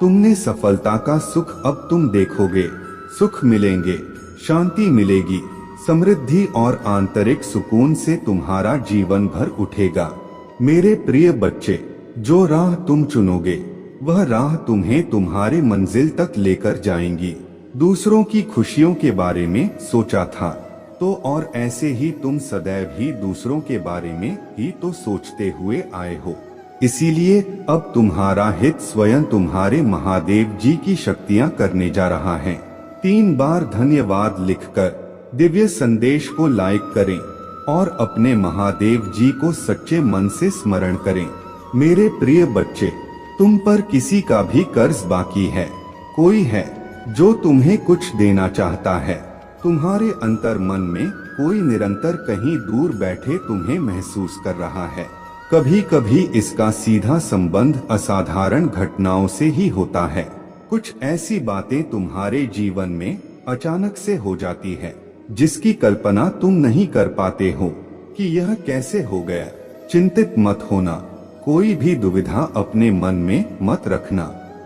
तुमने सफलता का सुख अब तुम देखोगे। सुख मिलेंगे, शांति मिलेगी, समृद्धि और आंतरिक सुकून से तुम्हारा जीवन भर उठेगा। मेरे प्रिय बच्चे, जो राह तुम चुनोगे वह राह तुम्हें तुम्हारे मंजिल तक लेकर जाएंगी। दूसरों की खुशियों के बारे में सोचा था तो और ऐसे ही तुम सदैव ही दूसरों के बारे में ही तो सोचते हुए आए हो। इसीलिए अब तुम्हारा हित स्वयं तुम्हारे महादेव जी की शक्तियां करने जा रहा है। 3 बार धन्यवाद लिखकर दिव्य संदेश को लाइक करें और अपने महादेव जी को सच्चे मन से स्मरण करें। मेरे प्रिय बच्चे, तुम पर किसी का भी कर्ज बाकी है। कोई है जो तुम्हें कुछ देना चाहता है। तुम्हारे अंतर मन में कोई निरंतर कहीं दूर बैठे तुम्हें महसूस कर रहा है। कभी कभी इसका सीधा संबंध असाधारण घटनाओं से ही होता है। कुछ ऐसी बातें तुम्हारे जीवन में अचानक से हो जाती है जिसकी कल्पना तुम नहीं कर पाते हो कि यह कैसे हो गया। चिंतित मत होना, कोई भी दुविधा अपने मन में मत रखना।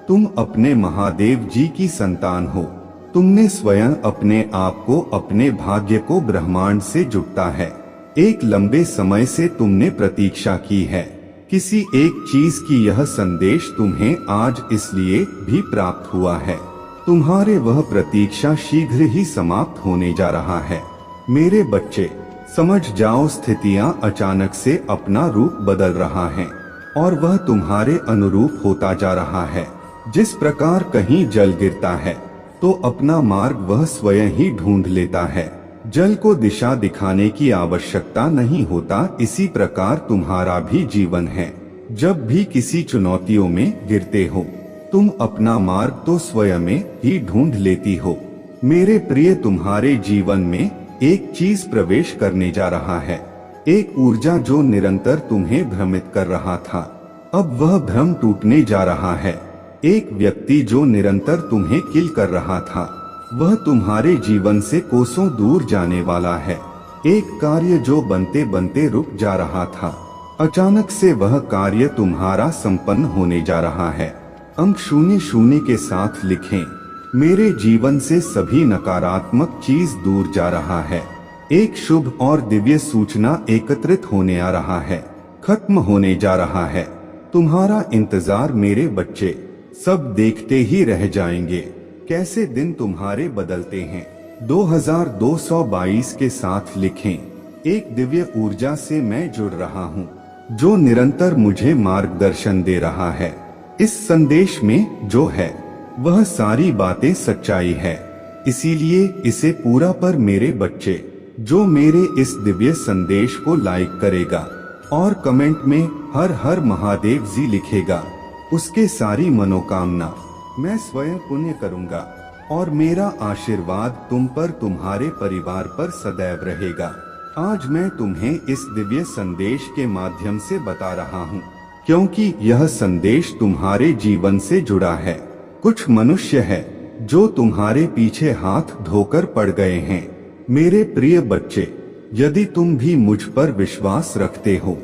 तुम अपने महादेव जी की संतान हो। तुमने स्वयं अपने आप को, अपने भाग्य को ब्रह्मांड से जुड़ता है। एक लंबे समय से तुमने प्रतीक्षा की है किसी एक चीज की। यह संदेश तुम्हें आज इसलिए भी प्राप्त हुआ है। तुम्हारे वह प्रतीक्षा शीघ्र ही समाप्त होने जा रहा है। मेरे बच्चे, समझ जाओ, स्थितियां अचानक से अपना रूप बदल रहा है और वह तुम्हारे अनुरूप होता जा रहा है। जिस प्रकार कहीं जल गिरता है तो अपना मार्ग वह स्वयं ही ढूंढ लेता है। जल को दिशा दिखाने की आवश्यकता नहीं होता। इसी प्रकार तुम्हारा भी जीवन है। जब भी किसी चुनौतियों में गिरते हो, तुम अपना मार्ग तो स्वयं ही ढूंढ लेती हो। मेरे प्रिय, तुम्हारे जीवन में एक चीज प्रवेश करने जा रहा है। एक ऊर्जा जो निरंतर तुम्हें भ्रमित कर रहा था, अब वह भ्रम टूटने जा रहा है। एक व्यक्ति जो निरंतर तुम्हें किल कर रहा था, वह तुम्हारे जीवन से कोसों दूर जाने वाला है। एक कार्य जो बनते बनते रुक जा रहा था, अचानक से वह कार्य तुम्हारा संपन्न होने जा रहा है। अंक 00 के साथ लिखें, मेरे जीवन से सभी नकारात्मक चीज दूर जा रहा है। एक शुभ और दिव्य सूचना एकत्रित होने आ रहा है, खत्म होने जा रहा है। तुम्हारा इंतजार मेरे बच्चे, सब देखते ही रह जाएंगे कैसे दिन तुम्हारे बदलते हैं। 2222 के साथ लिखें, एक दिव्य ऊर्जा से मैं जुड़ रहा हूँ जो निरंतर मुझे मार्गदर्शन दे रहा है। इस संदेश में जो है वह सारी बातें सच्चाई है। इसीलिए इसे पूरा पर मेरे बच्चे, जो मेरे इस दिव्य संदेश को लाइक करेगा और कमेंट में हर हर महादेव जी लिखेगा, उसके सारी मनोकामना मैं स्वयं पुण्य करूंगा और मेरा आशीर्वाद तुम पर, तुम्हारे परिवार पर सदैव रहेगा। आज मैं तुम्हें इस दिव्य संदेश के माध्यम से बता रहा हूँ क्योंकि यह संदेश तुम्हारे जीवन से जुड़ा है। कुछ मनुष्य है जो तुम्हारे पीछे हाथ धोकर पड़ गए हैं। मेरे प्रिय बच्चे, यदि तुम भी मुझ पर विश्वास रखते हो,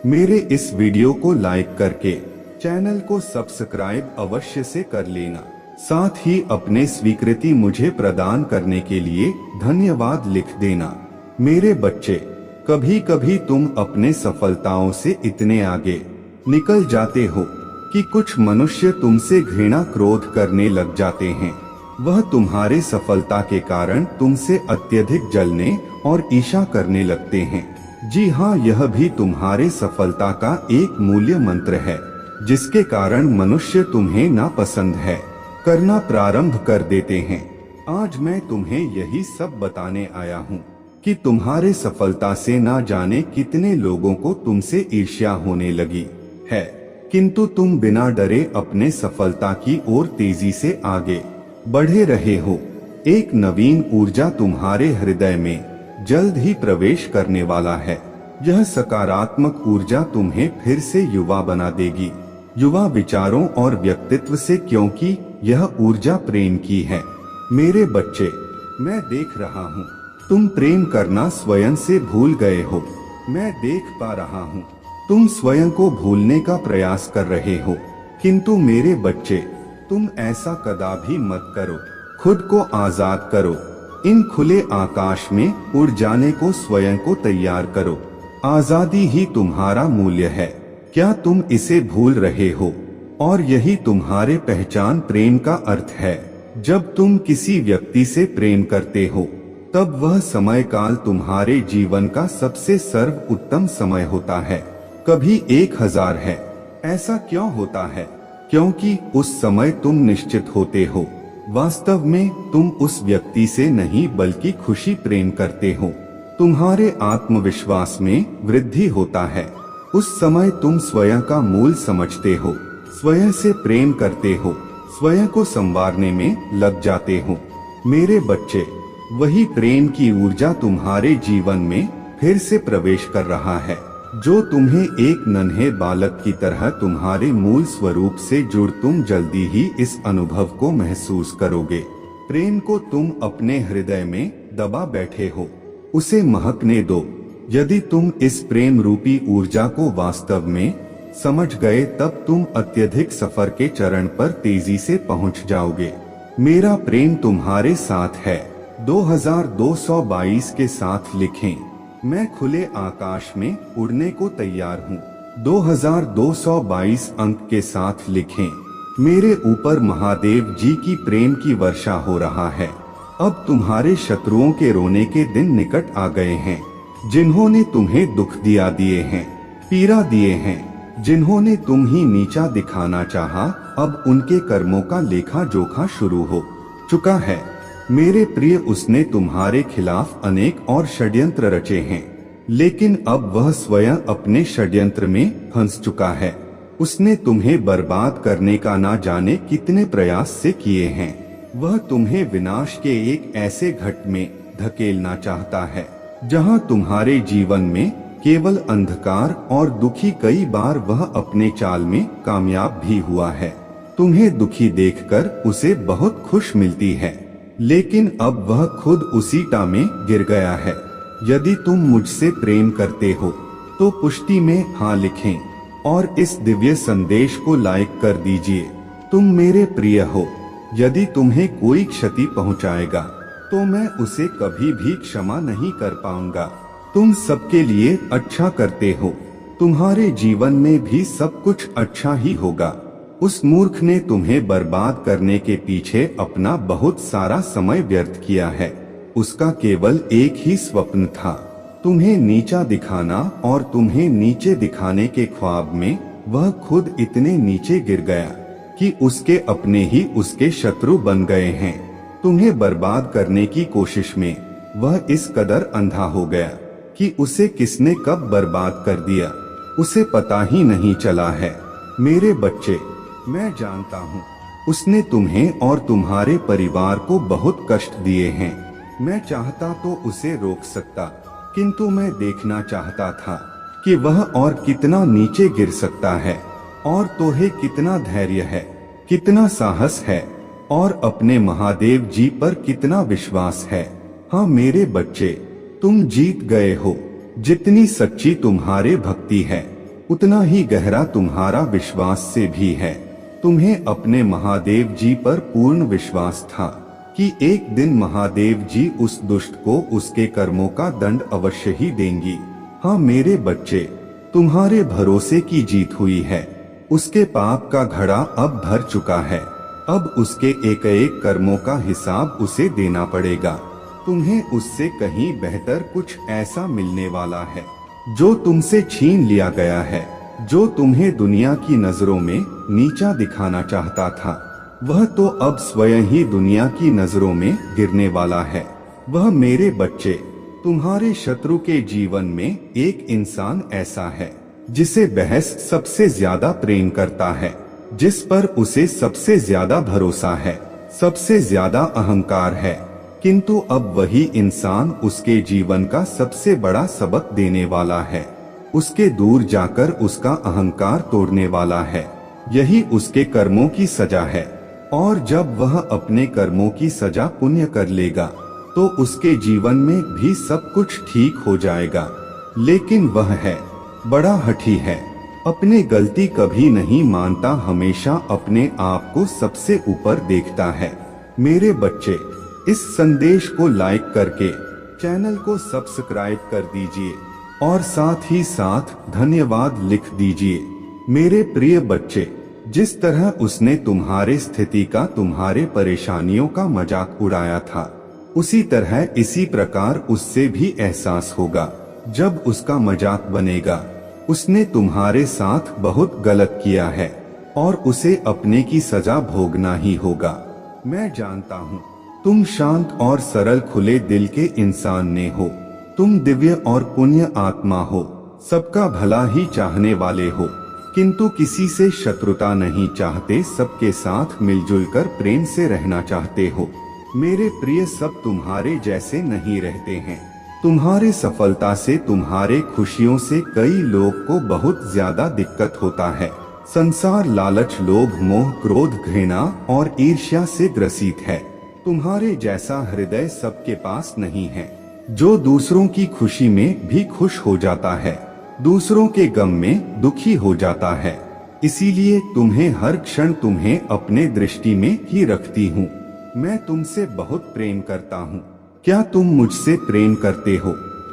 मेरे इस वीडियो को लाइक करके चैनल को सब्सक्राइब अवश्य से कर लेना। साथ ही अपने स्वीकृति मुझे प्रदान करने के लिए धन्यवाद लिख देना। मेरे बच्चे, कभी कभी तुम अपने सफलताओं से इतने आगे निकल जाते हो कि कुछ मनुष्य तुमसे घृणा क्रोध करने लग जाते हैं। वह तुम्हारे सफलता के कारण तुमसे अत्यधिक जलने और ईर्ष्या करने लगते हैं। जी हाँ, यह भी तुम्हारे सफलता का एक मूल्य मंत्र है जिसके कारण मनुष्य तुम्हें नापसंद है करना प्रारंभ कर देते हैं। आज मैं तुम्हें यही सब बताने आया हूँ कि तुम्हारे सफलता से ना जाने कितने लोगों को तुमसे ईर्ष्या होने लगी है, किंतु तुम बिना डरे अपने सफलता की ओर तेजी से आगे बढ़े रहे हो। एक नवीन ऊर्जा तुम्हारे हृदय में जल्द ही प्रवेश करने वाला है। यह सकारात्मक ऊर्जा तुम्हें फिर से युवा बना देगी, युवा विचारों और व्यक्तित्व से, क्योंकि यह ऊर्जा प्रेम की है। मेरे बच्चे, मैं देख रहा हूँ तुम प्रेम करना स्वयं से भूल गए हो। मैं देख पा रहा हूँ तुम स्वयं को भूलने का प्रयास कर रहे हो। किंतु मेरे बच्चे, तुम ऐसा कदापि मत करो। खुद को आजाद करो। इन खुले आकाश में उड़ जाने को स्वयं को तैयार करो। आजादी ही तुम्हारा मूल्य है। क्या तुम इसे भूल रहे हो? और यही तुम्हारे पहचान प्रेम का अर्थ है। जब तुम किसी व्यक्ति से प्रेम करते हो तब वह समय काल तुम्हारे जीवन का सबसे सर्वोत्तम समय होता है। कभी 1000 है। ऐसा क्यों होता है? क्योंकि उस समय तुम निश्चित होते हो। वास्तव में तुम उस व्यक्ति से नहीं बल्कि खुशी प्रेम करते हो। तुम्हारे आत्मविश्वास में वृद्धि होता है। उस समय तुम स्वयं का मूल समझते हो, स्वयं से प्रेम करते हो, स्वयं को संवारने में लग जाते हो। मेरे बच्चे, वही प्रेम की ऊर्जा तुम्हारे जीवन में फिर से प्रवेश कर रहा है, जो तुम्हें एक नन्हे बालक की तरह तुम्हारे मूल स्वरूप से जुड़। तुम जल्दी ही इस अनुभव को महसूस करोगे। प्रेम को तुम अपने हृदय में दबा बैठे हो, उसे महकने दो। यदि तुम इस प्रेम रूपी ऊर्जा को वास्तव में समझ गए तब तुम अत्यधिक सफर के चरण पर तेजी से पहुंच जाओगे। मेरा प्रेम तुम्हारे साथ है। 2222 के साथ लिखें, मैं खुले आकाश में उड़ने को तैयार हूँ। 2222 अंक के साथ लिखें, मेरे ऊपर महादेव जी की प्रेम की वर्षा हो रहा है। अब तुम्हारे शत्रुओं के रोने के दिन निकट आ गए हैं। जिन्होंने तुम्हें दुख दिए हैं, पीड़ा दिए हैं, जिन्होंने तुम ही नीचा दिखाना चाहा, अब उनके कर्मों का लेखा जोखा शुरू हो चुका है। मेरे प्रिय, उसने तुम्हारे खिलाफ अनेक और षड्यंत्र रचे हैं, लेकिन अब वह स्वयं अपने षड्यंत्र में फंस चुका है। उसने तुम्हें बर्बाद करने का ना जाने कितने प्रयास से किए हैं। वह तुम्हें विनाश के एक ऐसे घट में धकेलना चाहता है जहां तुम्हारे जीवन में केवल अंधकार और दुखी। कई बार वह अपने चाल में कामयाब भी हुआ है। तुम्हें दुखी देखकर उसे बहुत खुश मिलती है, लेकिन अब वह खुद उसी टा में गिर गया है। यदि तुम मुझसे प्रेम करते हो तो पुष्टि में हाँ लिखें और इस दिव्य संदेश को लाइक कर दीजिए। तुम मेरे प्रिय हो। यदि तुम्हें कोई क्षति पहुंचाएगा तो मैं उसे कभी भी क्षमा नहीं कर पाऊंगा। तुम सबके लिए अच्छा करते हो, तुम्हारे जीवन में भी सब कुछ अच्छा ही होगा। उस मूर्ख ने तुम्हें बर्बाद करने के पीछे अपना बहुत सारा समय व्यर्थ किया है। उसका केवल एक ही स्वप्न था, तुम्हें नीचा दिखाना, और तुम्हें नीचे दिखाने के ख्वाब में वह खुद इतने नीचे गिर गया कि उसके अपने ही उसके शत्रु बन गए हैं। तुम्हें बर्बाद करने की कोशिश में वह इस कदर अंधा हो गया कि उसे किसने कब बर्बाद कर दिया उसे पता ही नहीं चला है। मेरे बच्चे, मैं जानता हूँ उसने तुम्हें और तुम्हारे परिवार को बहुत कष्ट दिए हैं। मैं चाहता तो उसे रोक सकता, किंतु मैं देखना चाहता था कि वह और कितना नीचे गिर सकता है, और तोहे कितना धैर्य है, कितना साहस है, और अपने महादेव जी पर कितना विश्वास है। हाँ मेरे बच्चे, तुम जीत गए हो। जितनी सच्ची तुम्हारे भक्ति है, उतना ही गहरा तुम्हारा विश्वास से भी है। तुम्हें अपने महादेव जी पर पूर्ण विश्वास था कि एक दिन महादेव जी उस दुष्ट को उसके कर्मों का दंड अवश्य ही देंगी। हाँ मेरे बच्चे, तुम्हारे भरोसे की जीत हुई है। उसके पाप का घड़ा अब भर चुका है। अब उसके एक एक कर्मों का हिसाब उसे देना पड़ेगा। तुम्हें उससे कहीं बेहतर कुछ ऐसा मिलने वाला है जो तुमसे छीन लिया गया है। जो तुम्हें दुनिया की नजरों में नीचा दिखाना चाहता था, वह तो अब स्वयं ही दुनिया की नजरों में गिरने वाला है। वह मेरे बच्चे, तुम्हारे शत्रु के जीवन में एक इंसान ऐसा है जिसे बहस सबसे ज्यादा प्रेम करता है, जिस पर उसे सबसे ज्यादा भरोसा है, सबसे ज्यादा अहंकार है। किंतु अब वही इंसान उसके जीवन का सबसे बड़ा सबक देने वाला है। उसके दूर जाकर उसका अहंकार तोड़ने वाला है। यही उसके कर्मों की सजा है। और जब वह अपने कर्मों की सजा पुण्य कर लेगा तो उसके जीवन में भी सब कुछ ठीक हो जाएगा। लेकिन वह है बड़ा हठी है, अपने गलती कभी नहीं मानता, हमेशा अपने आप को सबसे ऊपर देखता है। मेरे बच्चे, इस संदेश को लाइक करके चैनल को सब्सक्राइब कर दीजिए और साथ ही साथ धन्यवाद लिख दीजिए। मेरे प्रिय बच्चे, जिस तरह उसने तुम्हारे स्थिति का, तुम्हारे परेशानियों का मजाक उड़ाया था, उसी तरह इसी प्रकार उससे भी एहसास होगा जब उसका मजाक बनेगा। उसने तुम्हारे साथ बहुत गलत किया है और उसे अपने की सजा भोगना ही होगा। मैं जानता हूँ तुम शांत और सरल खुले दिल के इंसान ने हो। तुम दिव्य और पुण्य आत्मा हो, सबका भला ही चाहने वाले हो, किंतु किसी से शत्रुता नहीं चाहते, सबके साथ मिलजुल कर प्रेम से रहना चाहते हो। मेरे प्रिय, सब तुम्हारे जैसे नहीं रहते हैं। तुम्हारे सफलता से, तुम्हारे खुशियों से कई लोग को बहुत ज्यादा दिक्कत होता है। संसार लालच, लोभ, मोह, क्रोध, घृणा और ईर्ष्या से ग्रसित है। तुम्हारे जैसा हृदय सबके पास नहीं है, जो दूसरों की खुशी में भी खुश हो जाता है, दूसरों के गम में दुखी हो जाता है। इसीलिए तुम्हें हर क्षण तुम्हें अपने दृष्टि में ही रखती हूँ। मैं तुमसे बहुत प्रेम करता हूँ। क्या तुम मुझसे प्रेम करते हो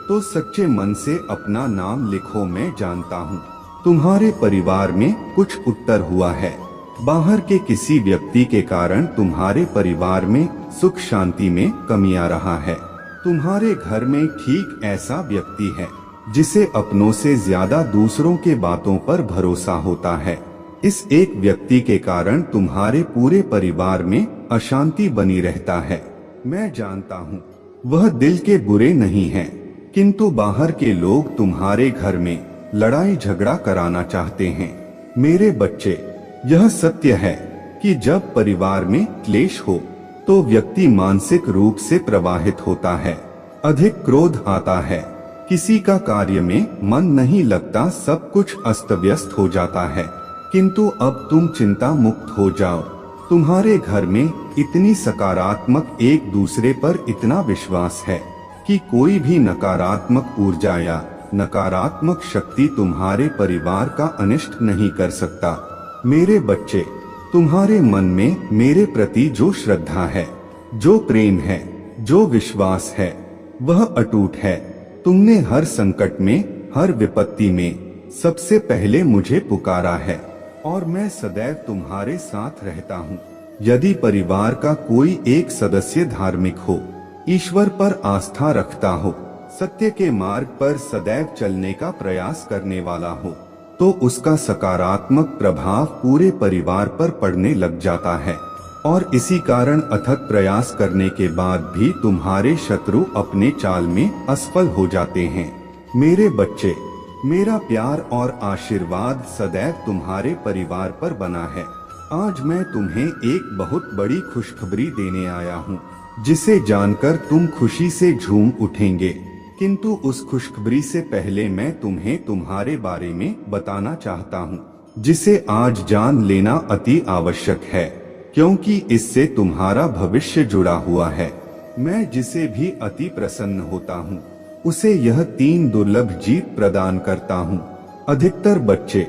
तो सच्चे मन से अपना नाम लिखो। मैं जानता हूँ तुम्हारे परिवार में कुछ उत्तर हुआ है। बाहर के किसी व्यक्ति के कारण तुम्हारे परिवार में सुख शांति में कमी आ रहा है। तुम्हारे घर में ठीक ऐसा व्यक्ति है जिसे अपनों से ज्यादा दूसरों के बातों पर भरोसा होता है। इस एक व्यक्ति के कारण तुम्हारे पूरे परिवार में अशांति बनी रहता है। मैं जानता हूँ वह दिल के बुरे नहीं हैं, किंतु बाहर के लोग तुम्हारे घर में लड़ाई झगड़ा कराना चाहते हैं। मेरे बच्चे, यह सत्य है कि जब परिवार में क्लेश हो तो व्यक्ति मानसिक रूप से प्रभावित होता है, अधिक क्रोध आता है, किसी का कार्य में मन नहीं लगता, सब कुछ अस्त व्यस्त हो जाता है। किंतु अब तुम चिंता मुक्त हो जाओ। तुम्हारे घर में इतनी सकारात्मक, एक दूसरे पर इतना विश्वास है कि कोई भी नकारात्मक ऊर्जा या नकारात्मक शक्ति तुम्हारे परिवार का अनिष्ट नहीं कर सकता। मेरे बच्चे, तुम्हारे मन में मेरे प्रति जो श्रद्धा है, जो प्रेम है, जो विश्वास है, वह अटूट है। तुमने हर संकट में, हर विपत्ति में सबसे पहले मुझे पुकारा है और मैं सदैव तुम्हारे साथ रहता हूँ। यदि परिवार का कोई एक सदस्य धार्मिक हो, ईश्वर पर आस्था रखता हो, सत्य के मार्ग पर सदैव चलने का प्रयास करने वाला हो, तो उसका सकारात्मक प्रभाव पूरे परिवार पर पड़ने लग जाता है। और इसी कारण अथक प्रयास करने के बाद भी तुम्हारे शत्रु अपने चाल में असफल हो जाते हैं। मेरे बच्चे, मेरा प्यार और आशीर्वाद सदैव तुम्हारे परिवार पर बना है। आज मैं तुम्हें एक बहुत बड़ी खुशखबरी देने आया हूँ, जिसे जानकर तुम खुशी से झूम उठेंगे। किंतु उस खुशखबरी से पहले मैं तुम्हें तुम्हारे बारे में बताना चाहता हूँ, जिसे आज जान लेना अति आवश्यक है, क्योंकि इससे तुम्हारा भविष्य जुड़ा हुआ है। मैं जिसे भी अति प्रसन्न होता हूँ, उसे यह 3 दुर्लभ जीत प्रदान करता हूँ। अधिकतर बच्चे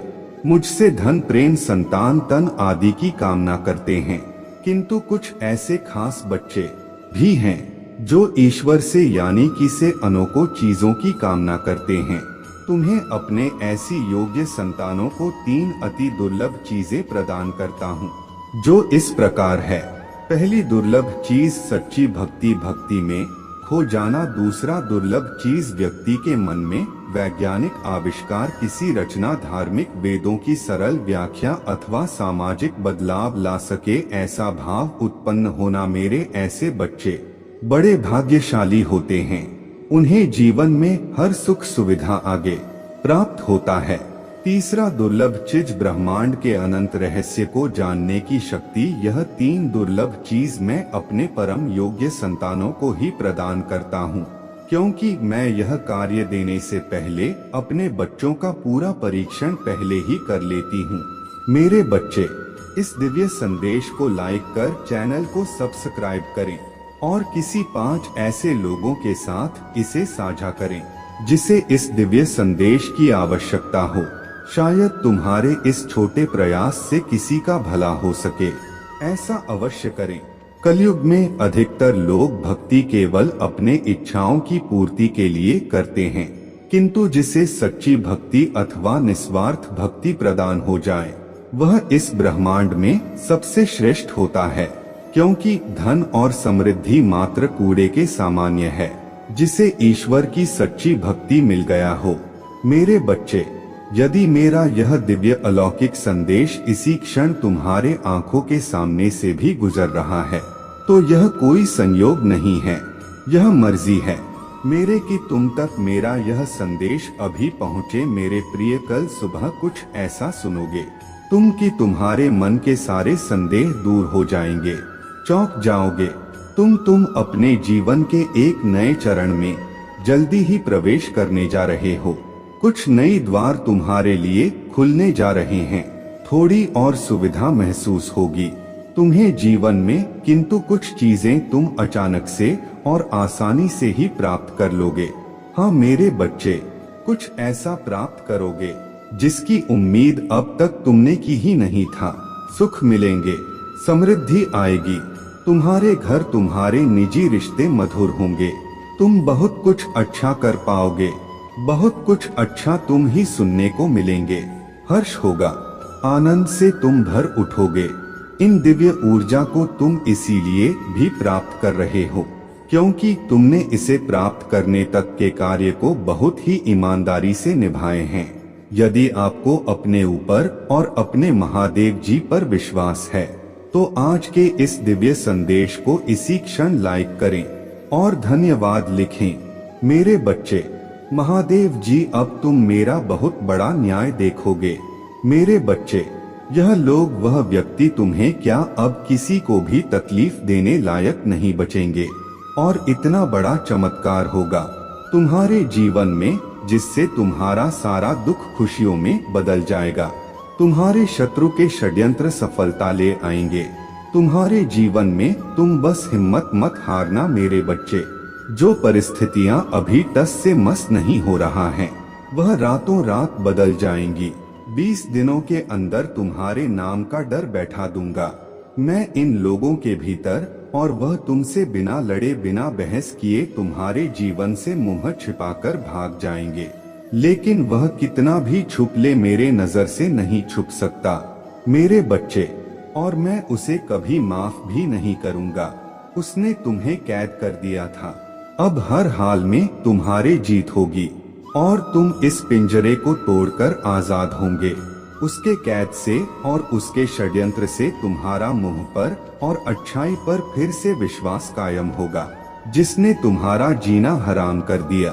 मुझसे धन, प्रेम, संतान, तन आदि की कामना करते हैं, किंतु कुछ ऐसे खास बच्चे भी हैं जो ईश्वर से यानी कि से अनोखी चीजों की कामना करते हैं। तुम्हें अपने ऐसी योग्य संतानों को 3 अति दुर्लभ चीजें प्रदान करता हूँ, जो इस प्रकार है। पहली दुर्लभ चीज सच्ची भक्ति, भक्ति में खो जाना। दूसरा दुर्लभ चीज व्यक्ति के मन में वैज्ञानिक आविष्कार, किसी रचना, धार्मिक वेदों की सरल व्याख्या अथवा सामाजिक बदलाव ला सके, ऐसा भाव उत्पन्न होना। मेरे ऐसे बच्चे बड़े भाग्यशाली होते हैं, उन्हें जीवन में हर सुख सुविधा आगे प्राप्त होता है। तीसरा दुर्लभ चीज ब्रह्मांड के अनंत रहस्य को जानने की शक्ति। यह 3 दुर्लभ चीज मैं अपने परम योग्य संतानों को ही प्रदान करता हूँ, क्योंकि मैं यह कार्य देने से पहले अपने बच्चों का पूरा परीक्षण पहले ही कर लेती हूँ। मेरे बच्चे, इस दिव्य संदेश को लाइक कर चैनल को सब्सक्राइब करें और किसी 5 ऐसे लोगों के साथ इसे साझा करें जिसे इस दिव्य संदेश की आवश्यकता हो। शायद तुम्हारे इस छोटे प्रयास से किसी का भला हो सके। ऐसा अवश्य करें। कलयुग में अधिकतर लोग भक्ति केवल अपने इच्छाओं की पूर्ति के लिए करते हैं, किंतु जिसे सच्ची भक्ति अथवा निस्वार्थ भक्ति प्रदान हो जाए वह इस ब्रह्मांड में सबसे श्रेष्ठ होता है, क्योंकि धन और समृद्धि मात्र कूड़े के सामान्य है जिसे ईश्वर की सच्ची भक्ति मिल गया हो। मेरे बच्चे, यदि मेरा यह दिव्य अलौकिक संदेश इसी क्षण तुम्हारे आंखों के सामने से भी गुजर रहा है तो यह कोई संयोग नहीं है, यह मर्जी है मेरे कि तुम तक मेरा यह संदेश अभी पहुँचे। मेरे प्रिय, कल सुबह कुछ ऐसा सुनोगे तुम कि तुम्हारे मन के सारे संदेह दूर हो जाएंगे, चौंक जाओगे। तुम अपने जीवन के एक नए चरण में जल्दी ही प्रवेश करने जा रहे हो। कुछ नई द्वार तुम्हारे लिए खुलने जा रहे हैं। थोड़ी और सुविधा महसूस होगी तुम्हें जीवन में, किंतु कुछ चीजें तुम अचानक से और आसानी से ही प्राप्त कर लोगे। हाँ मेरे बच्चे, कुछ ऐसा प्राप्त करोगे जिसकी उम्मीद अब तक तुमने की ही नहीं था। सुख मिलेंगे, समृद्धि आएगी, तुम्हारे घर, तुम्हारे निजी रिश्ते मधुर होंगे। तुम बहुत कुछ अच्छा कर पाओगे, बहुत कुछ अच्छा तुम ही सुनने को मिलेंगे। हर्ष होगा, आनंद से तुम भर उठोगे। इन दिव्य ऊर्जा को तुम इसीलिए भी प्राप्त कर रहे हो क्योंकि तुमने इसे प्राप्त करने तक के कार्य को बहुत ही ईमानदारी से निभाए हैं। यदि आपको अपने ऊपर और अपने महादेव जी पर विश्वास है तो आज के इस दिव्य संदेश को इसी क्षण लाइक करें और धन्यवाद लिखें। मेरे बच्चे, महादेव जी अब तुम मेरा बहुत बड़ा न्याय देखोगे। मेरे बच्चे, यह लोग, वह व्यक्ति तुम्हें क्या अब किसी को भी तकलीफ देने लायक नहीं बचेंगे और इतना बड़ा चमत्कार होगा तुम्हारे जीवन में जिससे तुम्हारा सारा दुख खुशियों में बदल जाएगा। तुम्हारे शत्रु के षड्यंत्र सफलता ले आएंगे तुम्हारे जीवन में। तुम बस हिम्मत मत हारना मेरे बच्चे। जो परिस्थितियां अभी टस से मस नहीं हो रहा है वह रातों रात बदल जाएंगी। 20 दिनों के अंदर तुम्हारे नाम का डर बैठा दूंगा मैं इन लोगों के भीतर और वह तुमसे बिना लड़े बिना बहस किए तुम्हारे जीवन से मुंह छिपाकर भाग जाएंगे। लेकिन वह कितना भी छुप ले मेरे नजर से नहीं छुप सकता मेरे बच्चे, और मैं उसे कभी माफ भी नहीं करूंगा। उसने तुम्हें कैद कर दिया था, अब हर हाल में तुम्हारे जीत होगी और तुम इस पिंजरे को तोड़कर आजाद होंगे। उसके कैद से और उसके षड्यंत्र से तुम्हारा मुंह पर और अच्छाई पर फिर से विश्वास कायम होगा। जिसने तुम्हारा जीना हराम कर दिया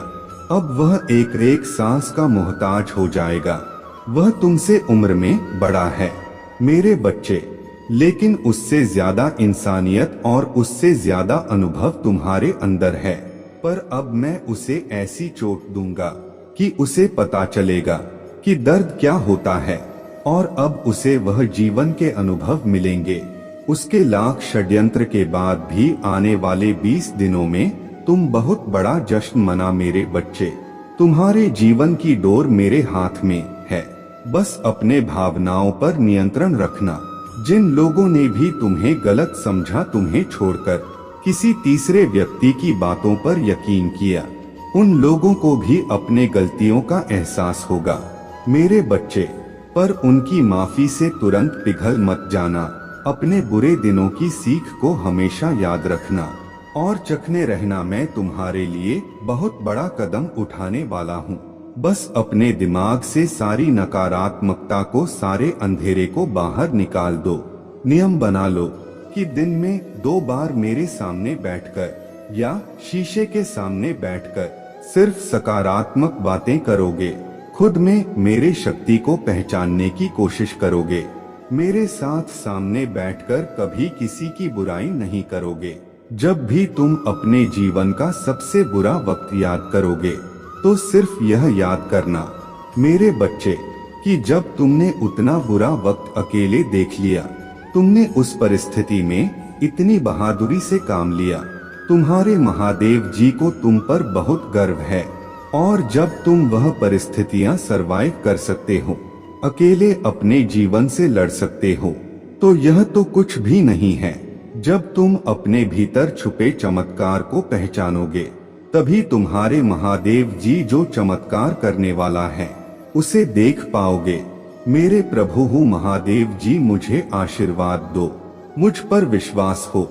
अब वह एक एक सांस का मोहताज हो जाएगा। वह तुमसे उम्र में बड़ा है मेरे बच्चे, लेकिन उससे ज्यादा इंसानियत और उससे ज्यादा अनुभव तुम्हारे अंदर है। पर अब मैं उसे ऐसी चोट दूंगा कि उसे पता चलेगा कि दर्द क्या होता है और अब उसे वह जीवन के अनुभव मिलेंगे। उसके लाख षड्यंत्र के बाद भी आने वाले 20 दिनों में तुम बहुत बड़ा जश्न मना मेरे बच्चे। तुम्हारे जीवन की डोर मेरे हाथ में है, बस अपने भावनाओं पर नियंत्रण रखना। जिन लोगों ने भी तुम्हें गलत समझा, तुम्हें छोड़कर किसी तीसरे व्यक्ति की बातों पर यकीन किया, उन लोगों को भी अपने गलतियों का एहसास होगा मेरे बच्चे। पर उनकी माफी से तुरंत पिघल मत जाना। अपने बुरे दिनों की सीख को हमेशा याद रखना और चखने रहना। मैं तुम्हारे लिए बहुत बड़ा कदम उठाने वाला हूँ। बस अपने दिमाग से सारी नकारात्मकता को, सारे अंधेरे को बाहर निकाल दो। नियम बना लो कि दिन में 2 बार मेरे सामने बैठकर या शीशे के सामने बैठकर सिर्फ सकारात्मक बातें करोगे। खुद में मेरे शक्ति को पहचानने की कोशिश करोगे। मेरे साथ सामने बैठकर कभी किसी की बुराई नहीं करोगे। जब भी तुम अपने जीवन का सबसे बुरा वक्त याद करोगे तो सिर्फ यह याद करना मेरे बच्चे कि जब तुमने उतना बुरा वक्त अकेले देख लिया तुमने उस परिस्थिति में इतनी बहादुरी से काम लिया। तुम्हारे महादेव जी को तुम पर बहुत गर्व है। और जब तुम वह परिस्थितियां सरवाइव कर सकते हो, अकेले अपने जीवन से लड़ सकते हो, तो यह तो कुछ भी नहीं है। जब तुम अपने भीतर छुपे चमत्कार को पहचानोगे, तभी तुम्हारे महादेव जी जो चमत्कार करने वाला है उसे देख पाओगे। मेरे प्रभु महादेव जी, मुझे आशीर्वाद दो। मुझ पर विश्वास हो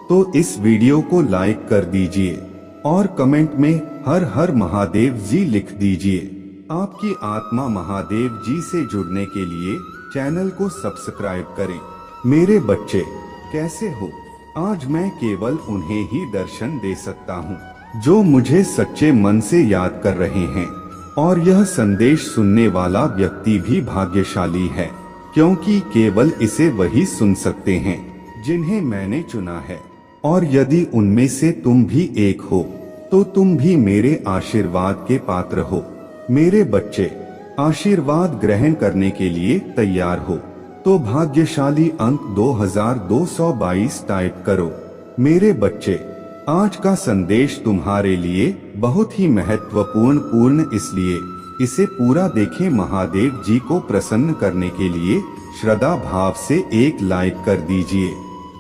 तो इस वीडियो को लाइक कर दीजिए और कमेंट में हर हर महादेव जी लिख दीजिए। आपकी आत्मा महादेव जी से जुड़ने के लिए चैनल को सब्सक्राइब करें। मेरे बच्चे कैसे हो? आज मैं केवल उन्हें ही दर्शन दे सकता हूँ जो मुझे सच्चे मन से याद कर रहे हैं। और यह संदेश सुनने वाला व्यक्ति भी भाग्यशाली है, क्योंकि केवल इसे वही सुन सकते हैं जिन्हें मैंने चुना है। और यदि उनमें से तुम भी एक हो तो तुम भी मेरे आशीर्वाद के पात्र हो। मेरे बच्चे, आशीर्वाद ग्रहण करने के लिए तैयार हो तो भाग्यशाली अंक 2222 टाइप करो। मेरे बच्चे, आज का संदेश तुम्हारे लिए बहुत ही महत्वपूर्ण इसलिए इसे पूरा देखें। महादेव जी को प्रसन्न करने के लिए श्रद्धा भाव से एक लाइक कर दीजिए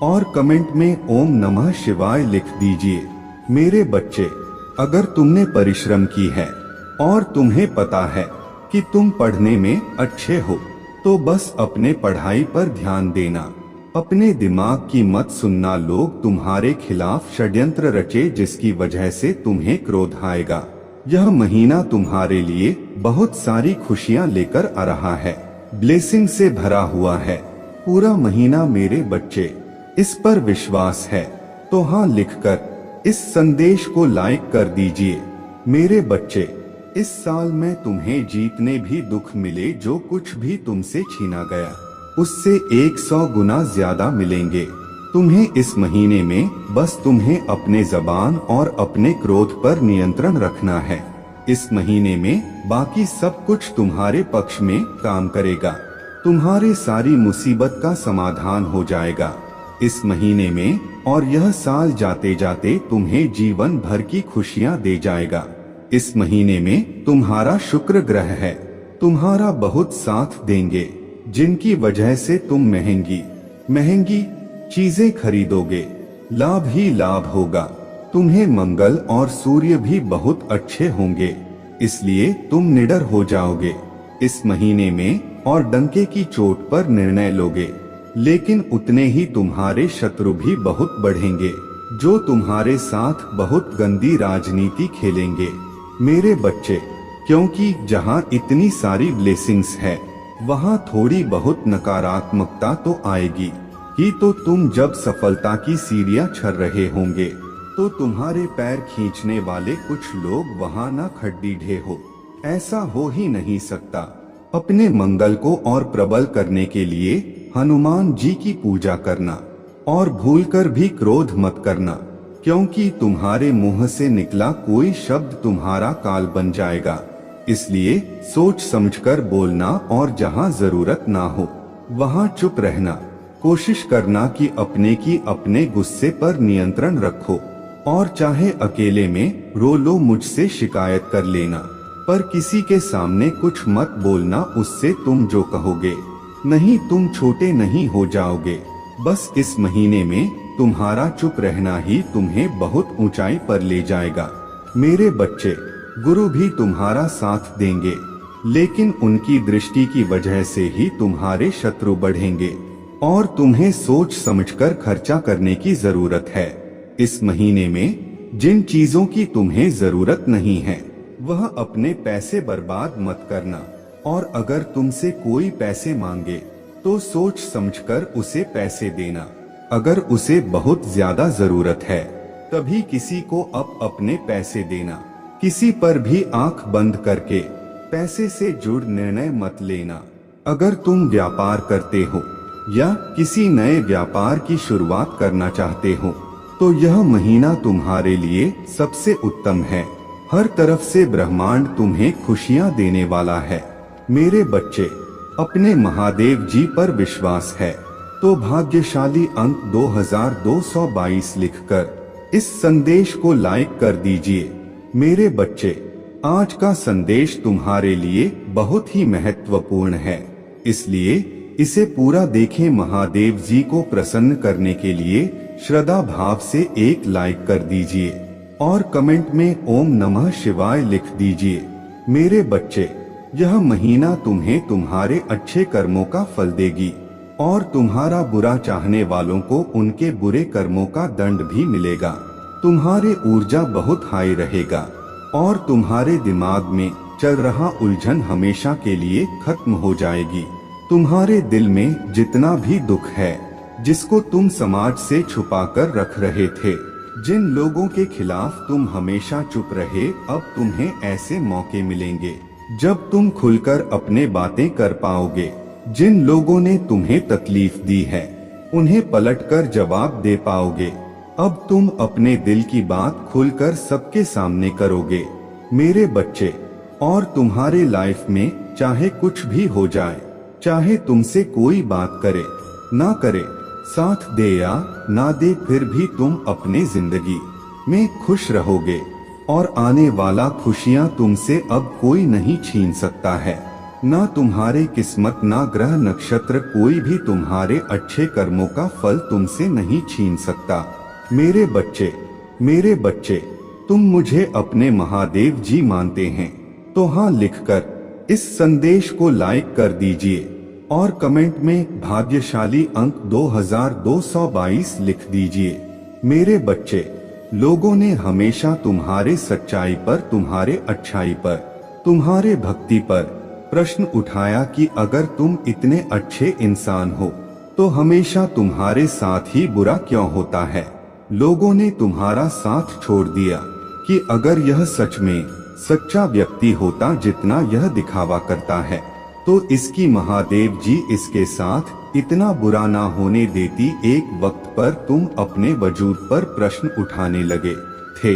और कमेंट में ओम नमः शिवाय लिख दीजिए। मेरे बच्चे, अगर तुमने परिश्रम की है और तुम्हें पता है कि तुम पढ़ने में अच्छे हो, तो बस अपने पढ़ाई पर ध्यान देना। अपने दिमाग की मत सुनना। लोग तुम्हारे खिलाफ षड्यंत्र रचे जिसकी वजह से तुम्हें क्रोध आएगा। यह महीना तुम्हारे लिए बहुत सारी खुशियां लेकर आ रहा है, ब्लेसिंग से भरा हुआ है पूरा महीना। मेरे बच्चे, इस पर विश्वास है तो हाँ लिखकर इस संदेश को लाइक कर दीजिए। मेरे बच्चे, इस साल में तुम्हें जितने भी दुख मिले, जो कुछ भी तुमसे छीना गया, उससे 100 गुना ज्यादा मिलेंगे। तुम्हें इस महीने में बस तुम्हें अपने जबान और अपने क्रोध पर नियंत्रण रखना है। इस महीने में बाकी सब कुछ तुम्हारे पक्ष में काम करेगा। तुम्हारी सारी मुसीबत का समाधान हो जाएगा इस महीने में, और यह साल जाते जाते तुम्हें जीवन भर की खुशियां दे जाएगा। इस महीने में तुम्हारा शुक्र ग्रह है, तुम्हारा बहुत साथ देंगे, जिनकी वजह से तुम महंगी चीजें खरीदोगे। लाभ ही लाभ होगा। तुम्हें मंगल और सूर्य भी बहुत अच्छे होंगे, इसलिए तुम निडर हो जाओगे इस महीने में और डंके की चोट पर निर्णय लोगे। लेकिन उतने ही तुम्हारे शत्रु भी बहुत बढ़ेंगे, जो तुम्हारे साथ बहुत गंदी राजनीति खेलेंगे। मेरे बच्चे, क्योंकि जहाँ इतनी सारी ब्लेसिंग्स है, वहाँ थोड़ी बहुत नकारात्मकता तो आएगी ही। तो तुम जब सफलता की सीढ़ियाँ चढ़ रहे होंगे, तो तुम्हारे पैर खींचने वाले कुछ लोग वहाँ न खड्डीढे हो। ऐसा हो ही नहीं सकता। अपने मंगल को और प्रबल करने के लिए हनुमान जी की पूजा करना और भूलकर भी क्रोध मत करना, क्योंकि तुम्हारे मुंह से निकला कोई शब्द तुम्हारा काल बन जाएगा। इसलिए सोच समझकर बोलना और जहां जरूरत ना हो वहां चुप रहना। कोशिश करना कि अपने गुस्से पर नियंत्रण रखो, और चाहे अकेले में रो लो, मुझसे शिकायत कर लेना, पर किसी के सामने कुछ मत बोलना। उससे तुम जो कहोगे, नहीं, तुम छोटे नहीं हो जाओगे। बस इस महीने में तुम्हारा चुप रहना ही तुम्हें बहुत ऊंचाई पर ले जाएगा। मेरे बच्चे, गुरु भी तुम्हारा साथ देंगे, लेकिन उनकी दृष्टि की वजह से ही तुम्हारे शत्रु बढ़ेंगे और तुम्हें सोच समझकर खर्चा करने की जरूरत है। इस महीने में जिन चीजों की तुम्हें जरूरत नहीं है, वह अपने पैसे बर्बाद मत करना। और अगर तुमसे कोई पैसे मांगे तो सोच समझकर उसे पैसे देना। अगर उसे बहुत ज्यादा जरूरत है, तभी किसी को अपने पैसे देना। किसी पर भी आंख बंद करके पैसे से जुड़ निर्णय मत लेना। अगर तुम व्यापार करते हो या किसी नए व्यापार की शुरुआत करना चाहते हो, तो यह महीना तुम्हारे लिए सबसे उत्तम है। हर तरफ से ब्रह्मांड तुम्हें खुशियां देने वाला है। मेरे बच्चे, अपने महादेव जी पर विश्वास है तो भाग्यशाली अंक 2222 लिखकर इस संदेश को लाइक कर दीजिए। मेरे बच्चे, आज का संदेश तुम्हारे लिए बहुत ही महत्वपूर्ण है, इसलिए इसे पूरा देखें। महादेव जी को प्रसन्न करने के लिए श्रद्धा भाव से एक लाइक कर दीजिए और कमेंट में ओम नमः शिवाय लिख दीजिए। मेरे बच्चे, यह महीना तुम्हें तुम्हारे अच्छे कर्मों का फल देगी और तुम्हारा बुरा चाहने वालों को उनके बुरे कर्मों का दंड भी मिलेगा। तुम्हारे ऊर्जा बहुत हाई रहेगा और तुम्हारे दिमाग में चल रहा उलझन हमेशा के लिए खत्म हो जाएगी। तुम्हारे दिल में जितना भी दुख है, जिसको तुम समाज से छुपा कर रख रहे थे, जिन लोगों के खिलाफ तुम हमेशा चुप रहे, अब तुम्हें ऐसे मौके मिलेंगे जब तुम खुलकर अपने बातें कर पाओगे। जिन लोगों ने तुम्हें तकलीफ दी है, उन्हें पलटकर जवाब दे पाओगे। अब तुम अपने दिल की बात खुलकर सबके सामने करोगे। मेरे बच्चे, और तुम्हारे लाइफ में चाहे कुछ भी हो जाए, चाहे तुमसे कोई बात करे ना करे, साथ दे या ना दे, फिर भी तुम अपने जिंदगी में खुश रहोगे और आने वाला खुशियां तुमसे अब कोई नहीं छीन सकता है। ना तुम्हारे किस्मत, ना ग्रह नक्षत्र, कोई भी तुम्हारे अच्छे कर्मों का फल तुमसे नहीं छीन सकता। मेरे बच्चे, तुम मुझे अपने महादेव जी मानते हैं तो हाँ लिखकर इस संदेश को लाइक कर दीजिए और कमेंट में भाग्यशाली अंक 2222 लिख दीजिए। मेरे बच्चे, लोगों ने हमेशा तुम्हारे सच्चाई पर, तुम्हारे अच्छाई पर, तुम्हारे भक्ति पर प्रश्न उठाया कि अगर तुम इतने अच्छे इंसान हो तो हमेशा तुम्हारे साथ ही बुरा क्यों होता है। लोगों ने तुम्हारा साथ छोड़ दिया कि अगर यह सच में सच्चा व्यक्ति होता जितना यह दिखावा करता है, तो इसकी महादेव जी इसके साथ इतना बुरा ना होने देती। एक वक्त पर तुम अपने वजूद पर प्रश्न उठाने लगे थे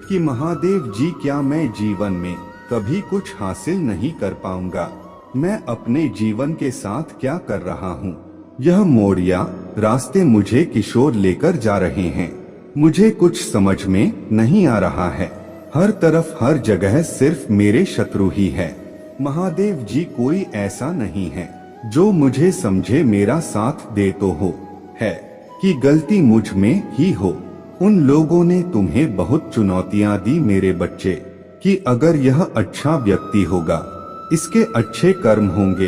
कि महादेव जी, क्या मैं जीवन में कभी कुछ हासिल नहीं कर पाऊंगा? मैं अपने जीवन के साथ क्या कर रहा हूँ? यह मोड़ या रास्ते मुझे किशोर लेकर जा रहे हैं, मुझे कुछ समझ में नहीं आ रहा है। हर तरफ, हर जगह सिर्फ मेरे शत्रु ही है। महादेव जी, कोई ऐसा नहीं है जो मुझे समझे, मेरा साथ दे तो हो, है कि गलती मुझ में ही हो। उन लोगों ने तुम्हें बहुत चुनौतियां दी मेरे बच्चे, कि अगर यह अच्छा व्यक्ति होगा, इसके अच्छे कर्म होंगे,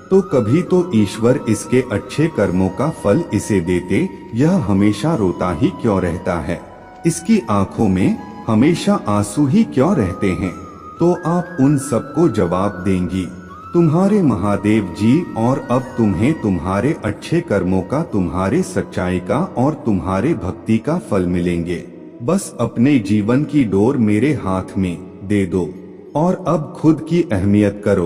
तो कभी तो ईश्वर इसके अच्छे कर्मों का फल इसे देते। यह हमेशा रोता ही क्यों रहता है? इसकी आंखों में हमेशा आंसू ही क्यों रहते हैं? तो आप उन सबको जवाब देंगी तुम्हारे महादेव जी। और अब तुम्हें तुम्हारे अच्छे कर्मों का, तुम्हारे सच्चाई का और तुम्हारे भक्ति का फल मिलेंगे। बस अपने जीवन की डोर मेरे हाथ में दे दो और अब खुद की अहमियत करो।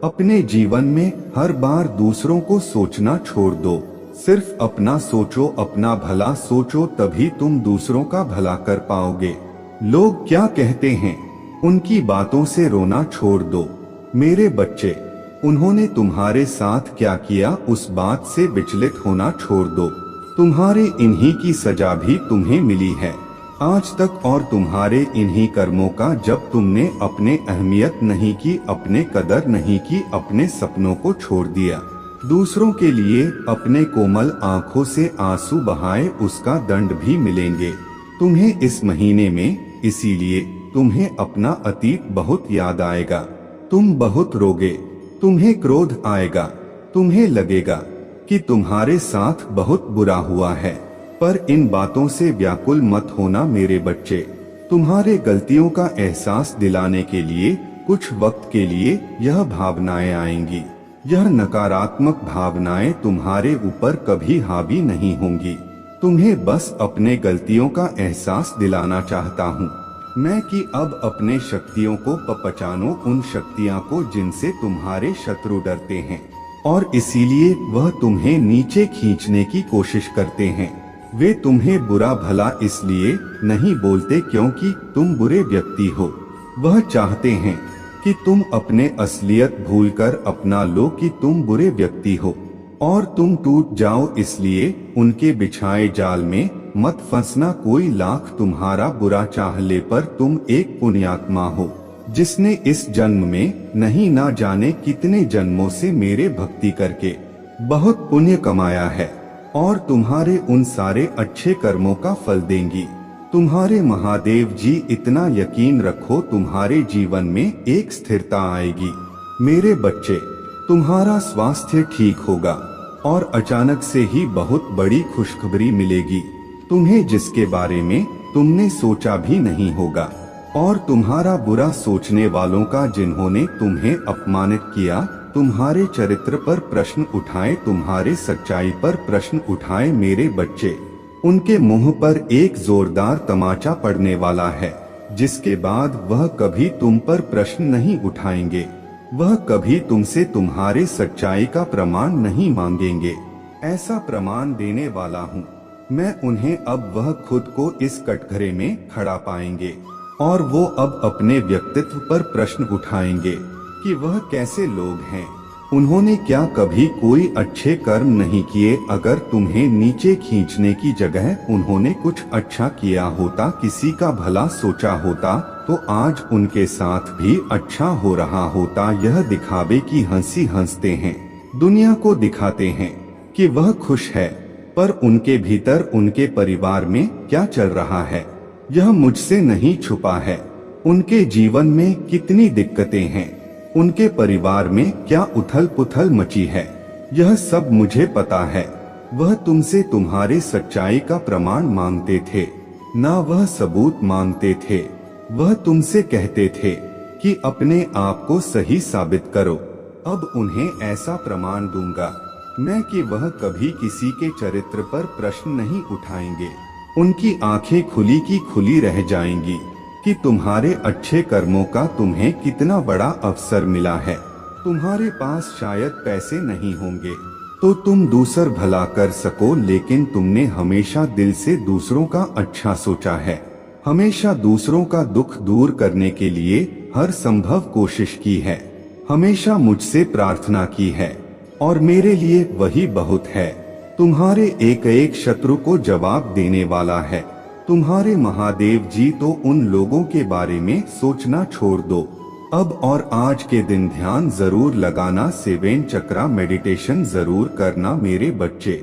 अपने जीवन में हर बार दूसरों को सोचना छोड़ दो, सिर्फ अपना सोचो, अपना भला सोचो, तभी तुम दूसरों का भला कर पाओगे। लोग क्या कहते हैं, उनकी बातों से रोना छोड़ दो। मेरे बच्चे, उन्होंने तुम्हारे साथ क्या किया, उस बात से विचलित होना छोड़ दो। तुम्हारे इन्हीं की सजा भी तुम्हें मिली है आज तक, और तुम्हारे इन्हीं कर्मों का, जब तुमने अपने अहमियत नहीं की, अपने कदर नहीं की, अपने सपनों को छोड़ दिया, दूसरों के लिए अपने कोमल आंखों से आंसू बहाए, उसका दंड भी मिलेंगे तुम्हें इस महीने में। इसीलिए तुम्हें अपना अतीत बहुत याद आएगा, तुम बहुत रोगे, तुम्हें क्रोध आएगा, तुम्हें लगेगा कि तुम्हारे साथ बहुत बुरा हुआ है। पर इन बातों से व्याकुल मत होना मेरे बच्चे। तुम्हारे गलतियों का एहसास दिलाने के लिए कुछ वक्त के लिए यह भावनाएं आएंगी। यह नकारात्मक भावनाएं तुम्हारे ऊपर कभी हावी नहीं होंगी। तुम्हें बस अपने गलतियों का एहसास दिलाना चाहता हूँ मैं कि अब अपने शक्तियों को पहचानो, उन शक्तियाँ को जिनसे तुम्हारे शत्रु डरते हैं और इसीलिए वह तुम्हें नीचे खींचने की कोशिश करते हैं। वे तुम्हें बुरा भला इसलिए नहीं बोलते क्योंकि तुम बुरे व्यक्ति हो। वह चाहते हैं कि तुम अपने असलियत भूलकर अपना लो कि तुम बुरे व्यक्ति हो। और तुम टूट जाओ, इसलिए उनके बिछाए जाल में मत फंसना। कोई लाख तुम्हारा बुरा चाह ले, पर तुम एक पुण्यात्मा हो, जिसने इस जन्म में नहीं ना जाने कितने जन्मों से मेरे भक्ति करके बहुत पुण्य कमाया है, और तुम्हारे उन सारे अच्छे कर्मों का फल देंगी। तुम्हारे महादेव जी, इतना यकीन रखो, तुम्हारे जीवन में एक स्थिरता आएगी। मेरे बच्चे, तुम्हारा स्वास्थ्य ठीक होगा और अचानक से ही बहुत बड़ी खुशखबरी मिलेगी तुम्हें, जिसके बारे में तुमने सोचा भी नहीं होगा। और तुम्हारा बुरा सोचने वालों का, जिन्होंने तुम्हें अपमानित किया, तुम्हारे चरित्र पर प्रश्न उठाए, तुम्हारे सच्चाई पर प्रश्न उठाए, मेरे बच्चे, उनके मुंह पर एक जोरदार तमाचा पड़ने वाला है, जिसके बाद वह कभी तुम पर प्रश्न नहीं उठाएंगे। वह कभी तुमसे तुम्हारे सच्चाई का प्रमाण नहीं मांगेंगे। ऐसा प्रमाण देने वाला हूँ मैं उन्हें। अब वह खुद को इस कटघरे में खड़ा पाएंगे, और वो अब अपने व्यक्तित्व पर प्रश्न उठाएंगे कि वह कैसे लोग हैं। उन्होंने क्या कभी कोई अच्छे कर्म नहीं किए? अगर तुम्हें नीचे खींचने की जगह उन्होंने कुछ अच्छा किया होता, किसी का भला सोचा होता, तो आज उनके साथ भी अच्छा हो रहा होता। यह दिखावे की हंसी हंसते हैं, दुनिया को दिखाते हैं कि वह खुश है, पर उनके भीतर उनके परिवार में क्या चल रहा है यह मुझसे नहीं छुपा है। उनके जीवन में कितनी दिक्कतें हैं, उनके परिवार में क्या उथल पुथल मची है, यह सब मुझे पता है। वह तुमसे तुम्हारे सच्चाई का प्रमाण मांगते थे, ना वह सबूत मांगते थे। वह तुमसे कहते थे कि अपने आप को सही साबित करो। अब उन्हें ऐसा प्रमाण दूंगा मैं कि वह कभी किसी के चरित्र पर प्रश्न नहीं उठाएंगे। उनकी आंखें खुली की खुली रह जाएंगी कि तुम्हारे अच्छे कर्मों का तुम्हें कितना बड़ा अवसर मिला है। तुम्हारे पास शायद पैसे नहीं होंगे तो तुम दूसर भला कर सको, लेकिन तुमने हमेशा दिल से दूसरों का अच्छा सोचा है, हमेशा दूसरों का दुख दूर करने के लिए हर संभव कोशिश की है, हमेशा मुझसे प्रार्थना की है, और मेरे लिए वही बहुत है। तुम्हारे एक एक शत्रु को जवाब देने वाला है। तुम्हारे महादेव जी तो उन लोगों के बारे में सोचना छोड़ दो अब, और आज के दिन ध्यान जरूर लगाना, सेवन चक्रा मेडिटेशन जरूर करना। मेरे बच्चे,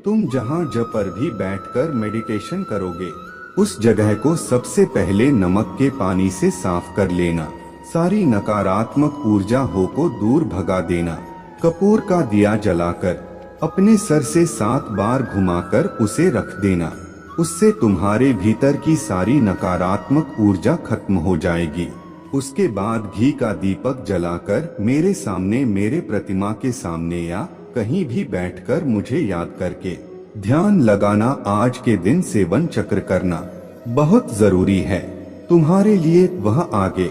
तुम जहाँ पर भी बैठकर मेडिटेशन करोगे, उस जगह को सबसे पहले नमक के पानी से साफ कर लेना। सारी नकारात्मक ऊर्जा हो को दूर भगा देना। कपूर का दिया जलाकर अपने सर से 7 बार घुमाकर उसे रख देना। उससे तुम्हारे भीतर की सारी नकारात्मक ऊर्जा खत्म हो जाएगी। उसके बाद घी का दीपक जलाकर मेरे सामने, मेरे प्रतिमा के सामने या कहीं भी बैठकर मुझे याद करके ध्यान लगाना। आज के दिन सेवन चक्र करना बहुत जरूरी है तुम्हारे लिए। वह आगे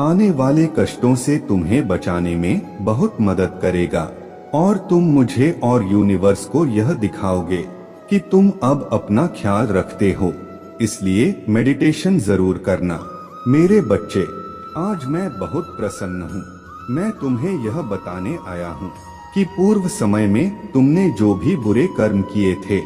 आने वाले कष्टों से तुम्हें बचाने में बहुत मदद करेगा, और तुम मुझे और यूनिवर्स को यह दिखाओगे कि तुम अब अपना ख्याल रखते हो। इसलिए मेडिटेशन जरूर करना। मेरे बच्चे, आज मैं बहुत प्रसन्न हूँ। मैं तुम्हें यह बताने आया हूँ कि पूर्व समय में तुमने जो भी बुरे कर्म किए थे,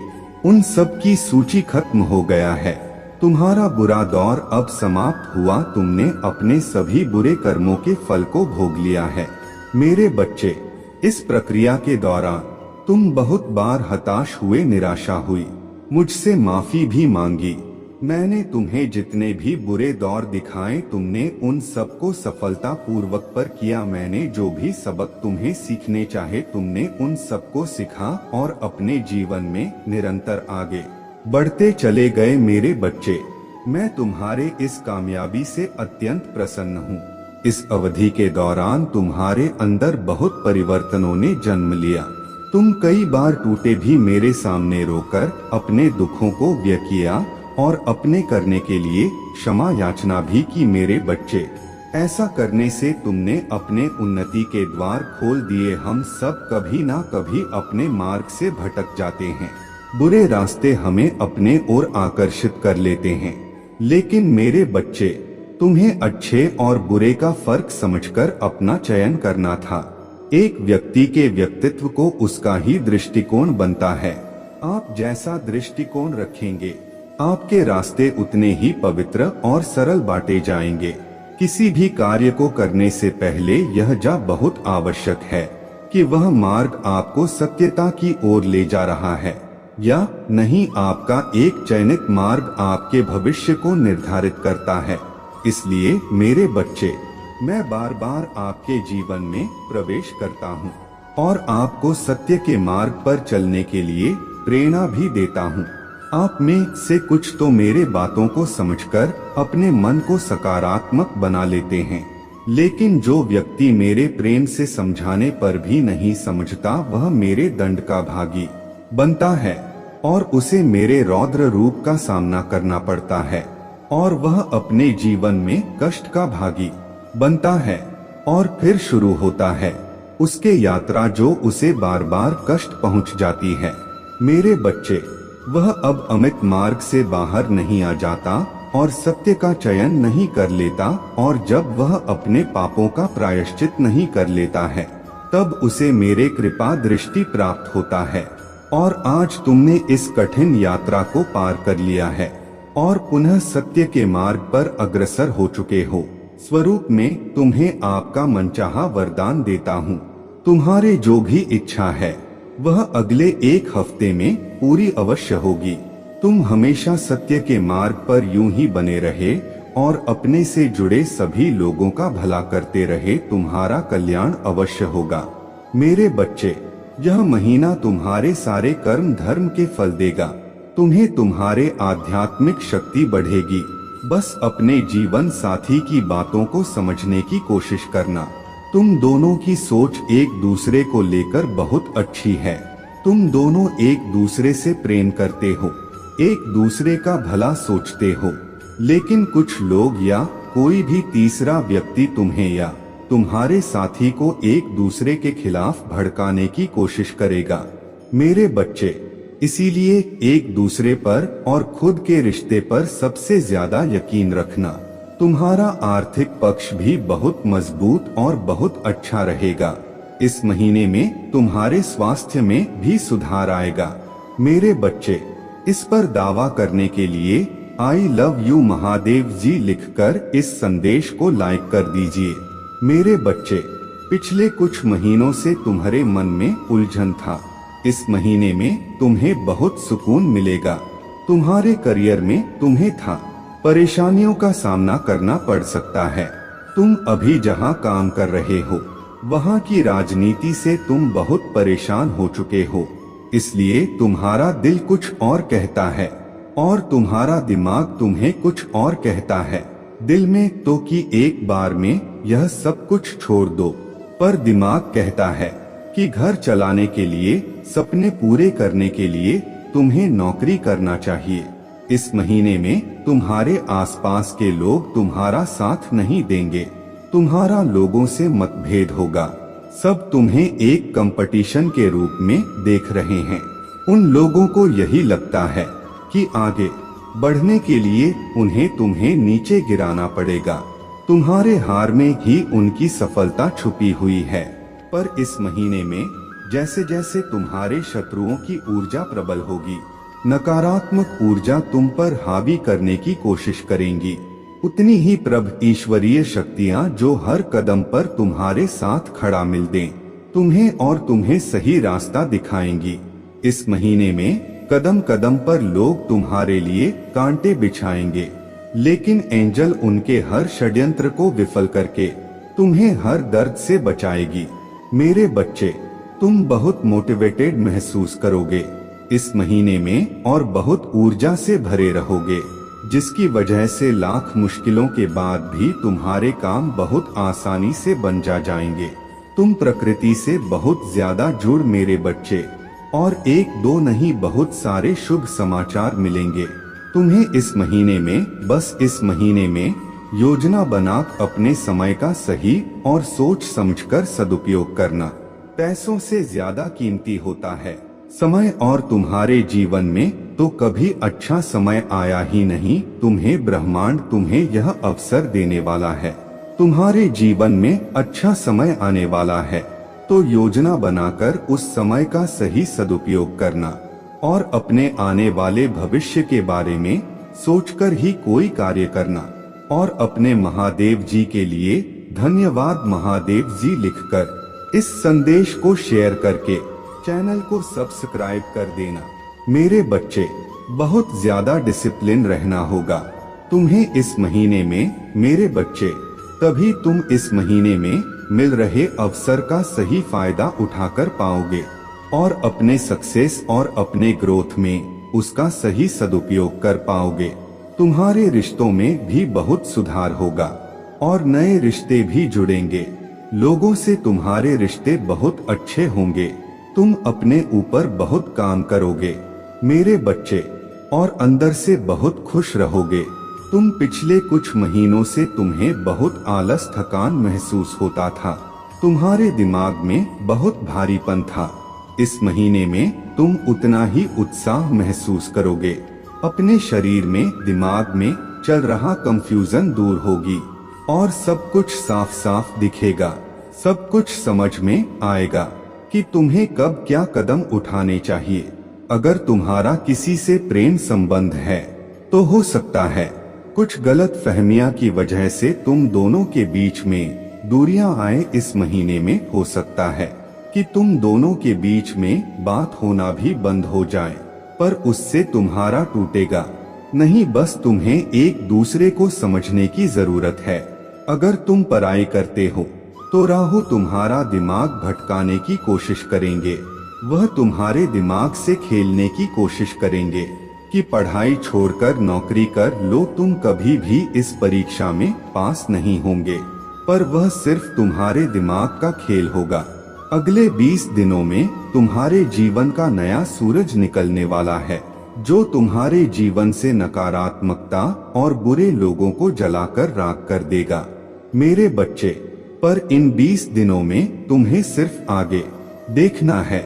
उन सब की सूची खत्म हो गया है। तुम्हारा बुरा दौर अब समाप्त हुआ। तुमने अपने सभी बुरे कर्मों के फल को भोग लिया है। मेरे बच्चे, इस प्रक्रिया के दौरान तुम बहुत बार हताश हुए, निराशा हुई, मुझसे माफी भी मांगी। मैंने तुम्हें जितने भी बुरे दौर दिखाए, तुमने उन सबको सफलता पूर्वक पर किया। मैंने जो भी सबक तुम्हें सीखने चाहे, तुमने उन सबको सीखा और अपने जीवन में निरंतर आगे बढ़ते चले गए। मेरे बच्चे, मैं तुम्हारे इस कामयाबी से अत्यंत प्रसन्न हूँ। इस अवधि के दौरान तुम्हारे अंदर बहुत परिवर्तनों ने जन्म लिया। तुम कई बार टूटे भी मेरे सामने रोकर अपने दुखों को व्यक्त किया और अपने करने के लिए क्षमा याचना भी की। मेरे बच्चे, ऐसा करने से तुमने अपने उन्नति के द्वार खोल दिए। हम सब कभी ना कभी अपने मार्ग से भटक जाते हैं। बुरे रास्ते हमें अपने ओर आकर्षित कर लेते हैं, लेकिन मेरे बच्चे, तुम्हें अच्छे और बुरे का फर्क समझकर अपना चयन करना था। एक व्यक्ति के व्यक्तित्व को उसका ही दृष्टिकोण बनता है। आप जैसा दृष्टिकोण रखेंगे, आपके रास्ते उतने ही पवित्र और सरल बांटे जाएंगे। किसी भी कार्य को करने से पहले यह बहुत आवश्यक है कि वह मार्ग आपको सत्यता की ओर ले जा रहा है या नहीं। आपका एक चयनित मार्ग आपके भविष्य को निर्धारित करता है। इसलिए मेरे बच्चे, मैं बार बार आपके जीवन में प्रवेश करता हूँ और आपको सत्य के मार्ग पर चलने के लिए प्रेरणा भी देता हूँ। आप में से कुछ तो मेरे बातों को समझकर अपने मन को सकारात्मक बना लेते हैं, लेकिन जो व्यक्ति मेरे प्रेम से समझाने पर भी नहीं समझता, वह मेरे दंड का भागी बनता है और उसे मेरे रौद्र रूप का सामना करना पड़ता है और वह अपने जीवन में कष्ट का भागी बनता है। और फिर शुरू होता है उसके यात्रा जो उसे बार बार कष्ट पहुंच जाती है। मेरे बच्चे, वह अब अमित मार्ग से बाहर नहीं आ जाता और सत्य का चयन नहीं कर लेता, और जब वह अपने पापों का प्रायश्चित नहीं कर लेता है, तब उसे मेरे कृपा दृष्टि प्राप्त होता है। और आज तुमने इस कठिन यात्रा को पार कर लिया है और पुनः सत्य के मार्ग पर अग्रसर हो चुके हो। स्वरूप में तुम्हें आपका मनचाहा वरदान देता हूँ। तुम्हारे जो भी इच्छा है वह अगले एक हफ्ते में पूरी अवश्य होगी। तुम हमेशा सत्य के मार्ग पर यूं ही बने रहे और अपने से जुड़े सभी लोगों का भला करते रहे, तुम्हारा कल्याण अवश्य होगा। मेरे बच्चे, यह महीना तुम्हारे सारे कर्म धर्म के फल देगा। तुम्हें तुम्हारे आध्यात्मिक शक्ति बढ़ेगी। बस अपने जीवन साथी की बातों को समझने की कोशिश करना। तुम दोनों की सोच एक दूसरे को लेकर बहुत अच्छी है। तुम दोनों एक दूसरे से प्रेम करते हो, एक दूसरे का भला सोचते हो, लेकिन कुछ लोग या कोई भी तीसरा व्यक्ति तुम्हें या तुम्हारे साथी को एक दूसरे के खिलाफ भड़काने की कोशिश करेगा। मेरे बच्चे, इसीलिए एक दूसरे पर और खुद के रिश्ते पर सबसे ज्यादा यकीन रखना। तुम्हारा आर्थिक पक्ष भी बहुत मजबूत और बहुत अच्छा रहेगा। इस महीने में तुम्हारे स्वास्थ्य में भी सुधार आएगा। मेरे बच्चे, इस पर दावा करने के लिए आई लव यू महादेव जी लिखकर इस संदेश को लाइक कर दीजिए। मेरे बच्चे, पिछले कुछ महीनों से तुम्हारे मन में उलझन था। इस महीने में तुम्हें बहुत सुकून मिलेगा। तुम्हारे करियर में तुम्हें परेशानियों का सामना करना पड़ सकता है। तुम अभी जहां काम कर रहे हो, वहां की राजनीति से तुम बहुत परेशान हो चुके हो। इसलिए तुम्हारा दिल कुछ और कहता है और तुम्हारा दिमाग तुम्हें कुछ और कहता है। दिल में तो कि एक बार में यह सब कुछ छोड़ दो, पर दिमाग कहता है कि घर चलाने के लिए, सपने पूरे करने के लिए तुम्हें नौकरी करना चाहिए। इस महीने में तुम्हारे आसपास के लोग तुम्हारा साथ नहीं देंगे। तुम्हारा लोगों से मतभेद होगा। सब तुम्हें एक कंपटीशन के रूप में देख रहे हैं। उन लोगों को यही लगता है कि आगे बढ़ने के लिए उन्हें तुम्हें नीचे गिराना पड़ेगा। तुम्हारे हार में ही उनकी सफलता छुपी हुई है। पर इस महीने में जैसे जैसे तुम्हारे शत्रुओं की ऊर्जा प्रबल होगी, नकारात्मक ऊर्जा तुम पर हावी करने की कोशिश करेंगी, उतनी ही प्रबल ईश्वरीय शक्तियां जो हर कदम पर तुम्हारे साथ खड़ा मिल दें, तुम्हें और तुम्हें सही रास्ता दिखाएंगी। इस महीने में कदम कदम पर लोग तुम्हारे लिए कांटे बिछाएंगे, लेकिन एंजल उनके हर षड्यंत्र को विफल करके तुम्हें हर दर्द से बचाएगी। मेरे बच्चे, तुम बहुत मोटिवेटेड महसूस करोगे इस महीने में और बहुत ऊर्जा से भरे रहोगे, जिसकी वजह से लाख मुश्किलों के बाद भी तुम्हारे काम बहुत आसानी से बन जाएंगे। तुम प्रकृति से बहुत ज्यादा जुड़ मेरे बच्चे, और एक दो नहीं बहुत सारे शुभ समाचार मिलेंगे तुम्हें इस महीने में। बस इस महीने में योजना बना अपने समय का सही और सोच समझकर सदुपयोग करना पैसों से ज्यादा कीमती होता है समय, और तुम्हारे जीवन में तो कभी अच्छा समय आया ही नहीं। तुम्हें ब्रह्मांड तुम्हें यह अवसर देने वाला है। तुम्हारे जीवन में अच्छा समय आने वाला है। तो योजना बनाकर उस समय का सही सदुपयोग करना और अपने आने वाले भविष्य के बारे में सोचकर ही कोई कार्य करना और अपने महादेव जी के लिए धन्यवाद महादेव जी लिखकर इस संदेश को शेयर करके चैनल को सब्सक्राइब कर देना। मेरे बच्चे, बहुत ज्यादा डिसिप्लिन रहना होगा तुम्हें इस महीने में मेरे बच्चे, तभी तुम इस महीने में मिल रहे अवसर का सही फायदा उठाकर पाओगे और अपने सक्सेस और अपने ग्रोथ में उसका सही सदुपयोग कर पाओगे। तुम्हारे रिश्तों में भी बहुत सुधार होगा और नए रिश्ते भी जुड़ेंगे। लोगों से तुम्हारे रिश्ते बहुत अच्छे होंगे। तुम अपने ऊपर बहुत काम करोगे मेरे बच्चे और अंदर से बहुत खुश रहोगे। तुम पिछले कुछ महीनों से तुम्हें बहुत आलस थकान महसूस होता था, तुम्हारे दिमाग में बहुत भारीपन था। इस महीने में तुम उतना ही उत्साह महसूस करोगे। अपने शरीर में दिमाग में चल रहा कंफ्यूजन दूर होगी और सब कुछ साफ साफ दिखेगा। सब कुछ समझ में आएगा कि तुम्हें कब क्या कदम उठाने चाहिए। अगर तुम्हारा किसी से प्रेम संबंध है तो हो सकता है कुछ गलत फहमियां की वजह से तुम दोनों के बीच में दूरियां आए। इस महीने में हो सकता है कि तुम दोनों के बीच में बात होना भी बंद हो जाए, पर उससे तुम्हारा टूटेगा नहीं। बस तुम्हें एक दूसरे को समझने की जरूरत है। अगर तुम पढ़ाई करते हो तो राहु तुम्हारा दिमाग भटकाने की कोशिश करेंगे। वह तुम्हारे दिमाग से खेलने की कोशिश करेंगे कि पढ़ाई छोड़कर नौकरी कर लो, तुम कभी भी इस परीक्षा में पास नहीं होंगे। पर वह सिर्फ तुम्हारे दिमाग का खेल होगा। अगले 20 दिनों में तुम्हारे जीवन का नया सूरज निकलने वाला है, जो तुम्हारे जीवन से नकारात्मकता और बुरे लोगों को जलाकर राख कर देगा मेरे बच्चे। पर इन 20 दिनों में तुम्हें सिर्फ आगे देखना है,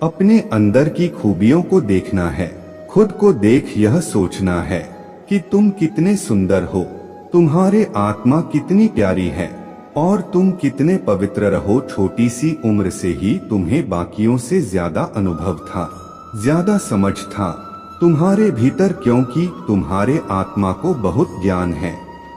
अपने अंदर की खूबियों को देखना है, खुद को देख यह सोचना है कि तुम कितने सुंदर हो, तुम्हारे आत्मा कितनी प्यारी है और तुम कितने पवित्र रहो। छोटी सी उम्र से ही तुम्हें बाकियों से ज्यादा अनुभव था, ज्यादा समझ था तुम्हारे भीतर, क्योंकि तुम्हारे आत्मा को बहुत ज्ञान है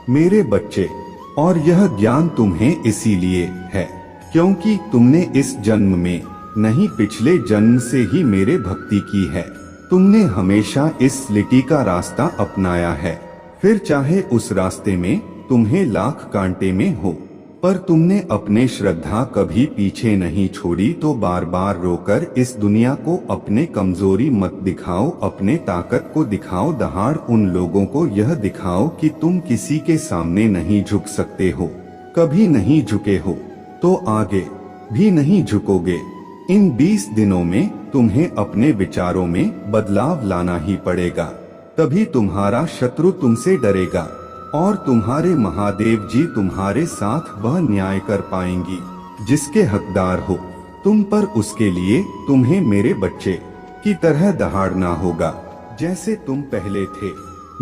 मेरे बच्चे। और यह ज्ञान तुम्हें इसीलिए है क्योंकि तुमने इस जन्म में नहीं, पिछले जन्म से ही मेरे भक्ति की है। तुमने हमेशा इस लिटी का रास्ता अपनाया है, फिर चाहे उस रास्ते में तुम्हें लाख कांटे में हो, पर तुमने अपने श्रद्धा कभी पीछे नहीं छोड़ी। तो बार बार रोकर इस दुनिया को अपने कमजोरी मत दिखाओ, अपने ताकत को दिखाओ। दहाड़ उन लोगों को यह दिखाओ कि तुम किसी के सामने नहीं झुक सकते हो, कभी नहीं झुके हो तो आगे भी नहीं झुकोगे। इन 20 दिनों में तुम्हें अपने विचारों में बदलाव लाना ही पड़ेगा, तभी तुम्हारा शत्रु तुमसे डरेगा और तुम्हारे महादेव जी तुम्हारे साथ वह न्याय कर पाएंगी जिसके हकदार हो तुम। पर उसके लिए तुम्हें मेरे बच्चे की तरह दहाड़ना होगा जैसे तुम पहले थे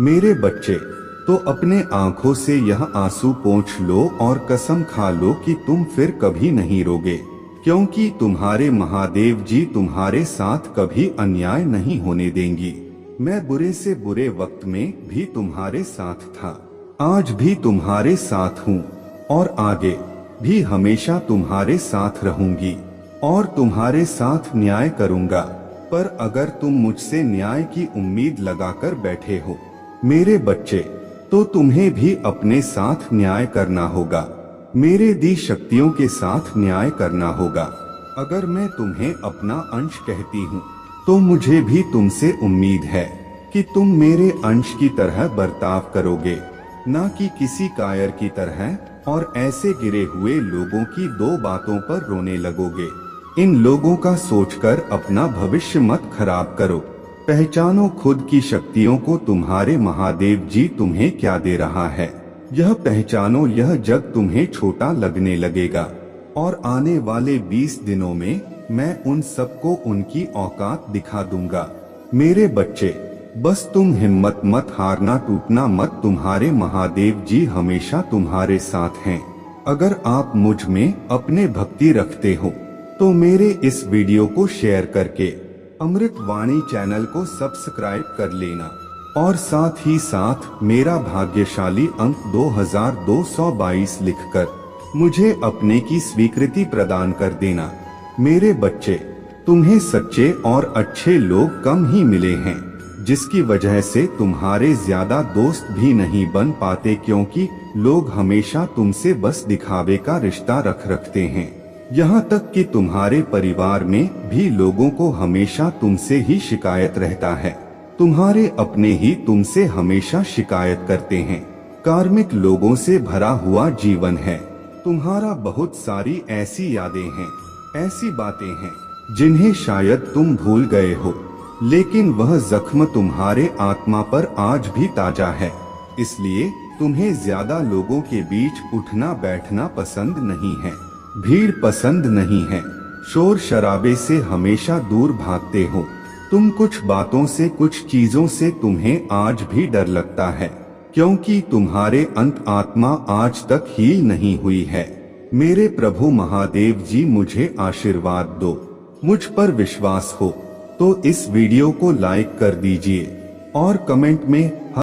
मेरे बच्चे। तो अपने आंखों से यह आंसू पोंछ लो और कसम खा लो कि तुम फिर कभी नहीं रोगे, क्योंकि तुम्हारे महादेव जी तुम्हारे साथ कभी अन्याय नहीं होने देंगी। मैं बुरे से बुरे वक्त में भी तुम्हारे साथ था, आज भी तुम्हारे साथ हूँ और आगे भी हमेशा तुम्हारे साथ रहूंगी और तुम्हारे साथ न्याय करूंगा। पर अगर तुम मुझसे न्याय की उम्मीद लगाकर बैठे हो मेरे बच्चे, तो तुम्हें भी अपने साथ न्याय करना होगा, मेरे दी शक्तियों के साथ न्याय करना होगा। अगर मैं तुम्हें अपना अंश कहती हूँ तो मुझे भी तुमसे उम्मीद है कि तुम मेरे अंश की तरह बर्ताव करोगे, ना कि किसी कायर की तरह और ऐसे गिरे हुए लोगों की दो बातों पर रोने लगोगे। इन लोगों का सोचकर अपना भविष्य मत खराब करो। पहचानो खुद की शक्तियों को, तुम्हारे महादेव जी तुम्हें क्या दे रहा है यह पहचानो। यह जग तुम्हें छोटा लगने लगेगा और आने वाले 20 दिनों में मैं उन सबको उनकी औकात दिखा दूंगा मेरे बच्चे। बस तुम हिम्मत मत हारना, टूटना मत, तुम्हारे महादेव जी हमेशा तुम्हारे साथ हैं। अगर आप मुझ में अपने भक्ति रखते हो तो मेरे इस वीडियो को शेयर करके अमृत वाणी चैनल को सब्सक्राइब कर लेना और साथ ही साथ मेरा भाग्यशाली अंक 2222 लिखकर मुझे अपने की स्वीकृति प्रदान कर देना। मेरे बच्चे, तुम्हें सच्चे और अच्छे लोग कम ही मिले हैं, जिसकी वजह से तुम्हारे ज्यादा दोस्त भी नहीं बन पाते, क्योंकि लोग हमेशा तुमसे बस दिखावे का रिश्ता रखते हैं। यहाँ तक कि तुम्हारे परिवार में भी लोगों को हमेशा तुमसे ही शिकायत रहता है। तुम्हारे अपने ही तुमसे हमेशा शिकायत करते हैं। कार्मिक लोगों से भरा हुआ जीवन है तुम्हारा। बहुत सारी ऐसी यादें हैं, ऐसी बातें हैं जिन्हें शायद तुम भूल गए हो, लेकिन वह जख्म तुम्हारे आत्मा पर आज भी ताजा है। इसलिए तुम्हें ज्यादा लोगों के बीच उठना बैठना पसंद नहीं है, भीड़ पसंद नहीं है, शोर शराबे से हमेशा दूर भागते हो तुम। कुछ बातों से, कुछ चीजों से तुम्हें आज भी डर लगता है, क्योंकि तुम्हारे अंत आत्मा आज तक हील नहीं हुई है। मेरे प्रभु महादेव जी, मुझे आशीर्वाद दो। मुझ पर विश्वास हो तो इस वीडियो को लाइक कर दीजिए और कमेंट में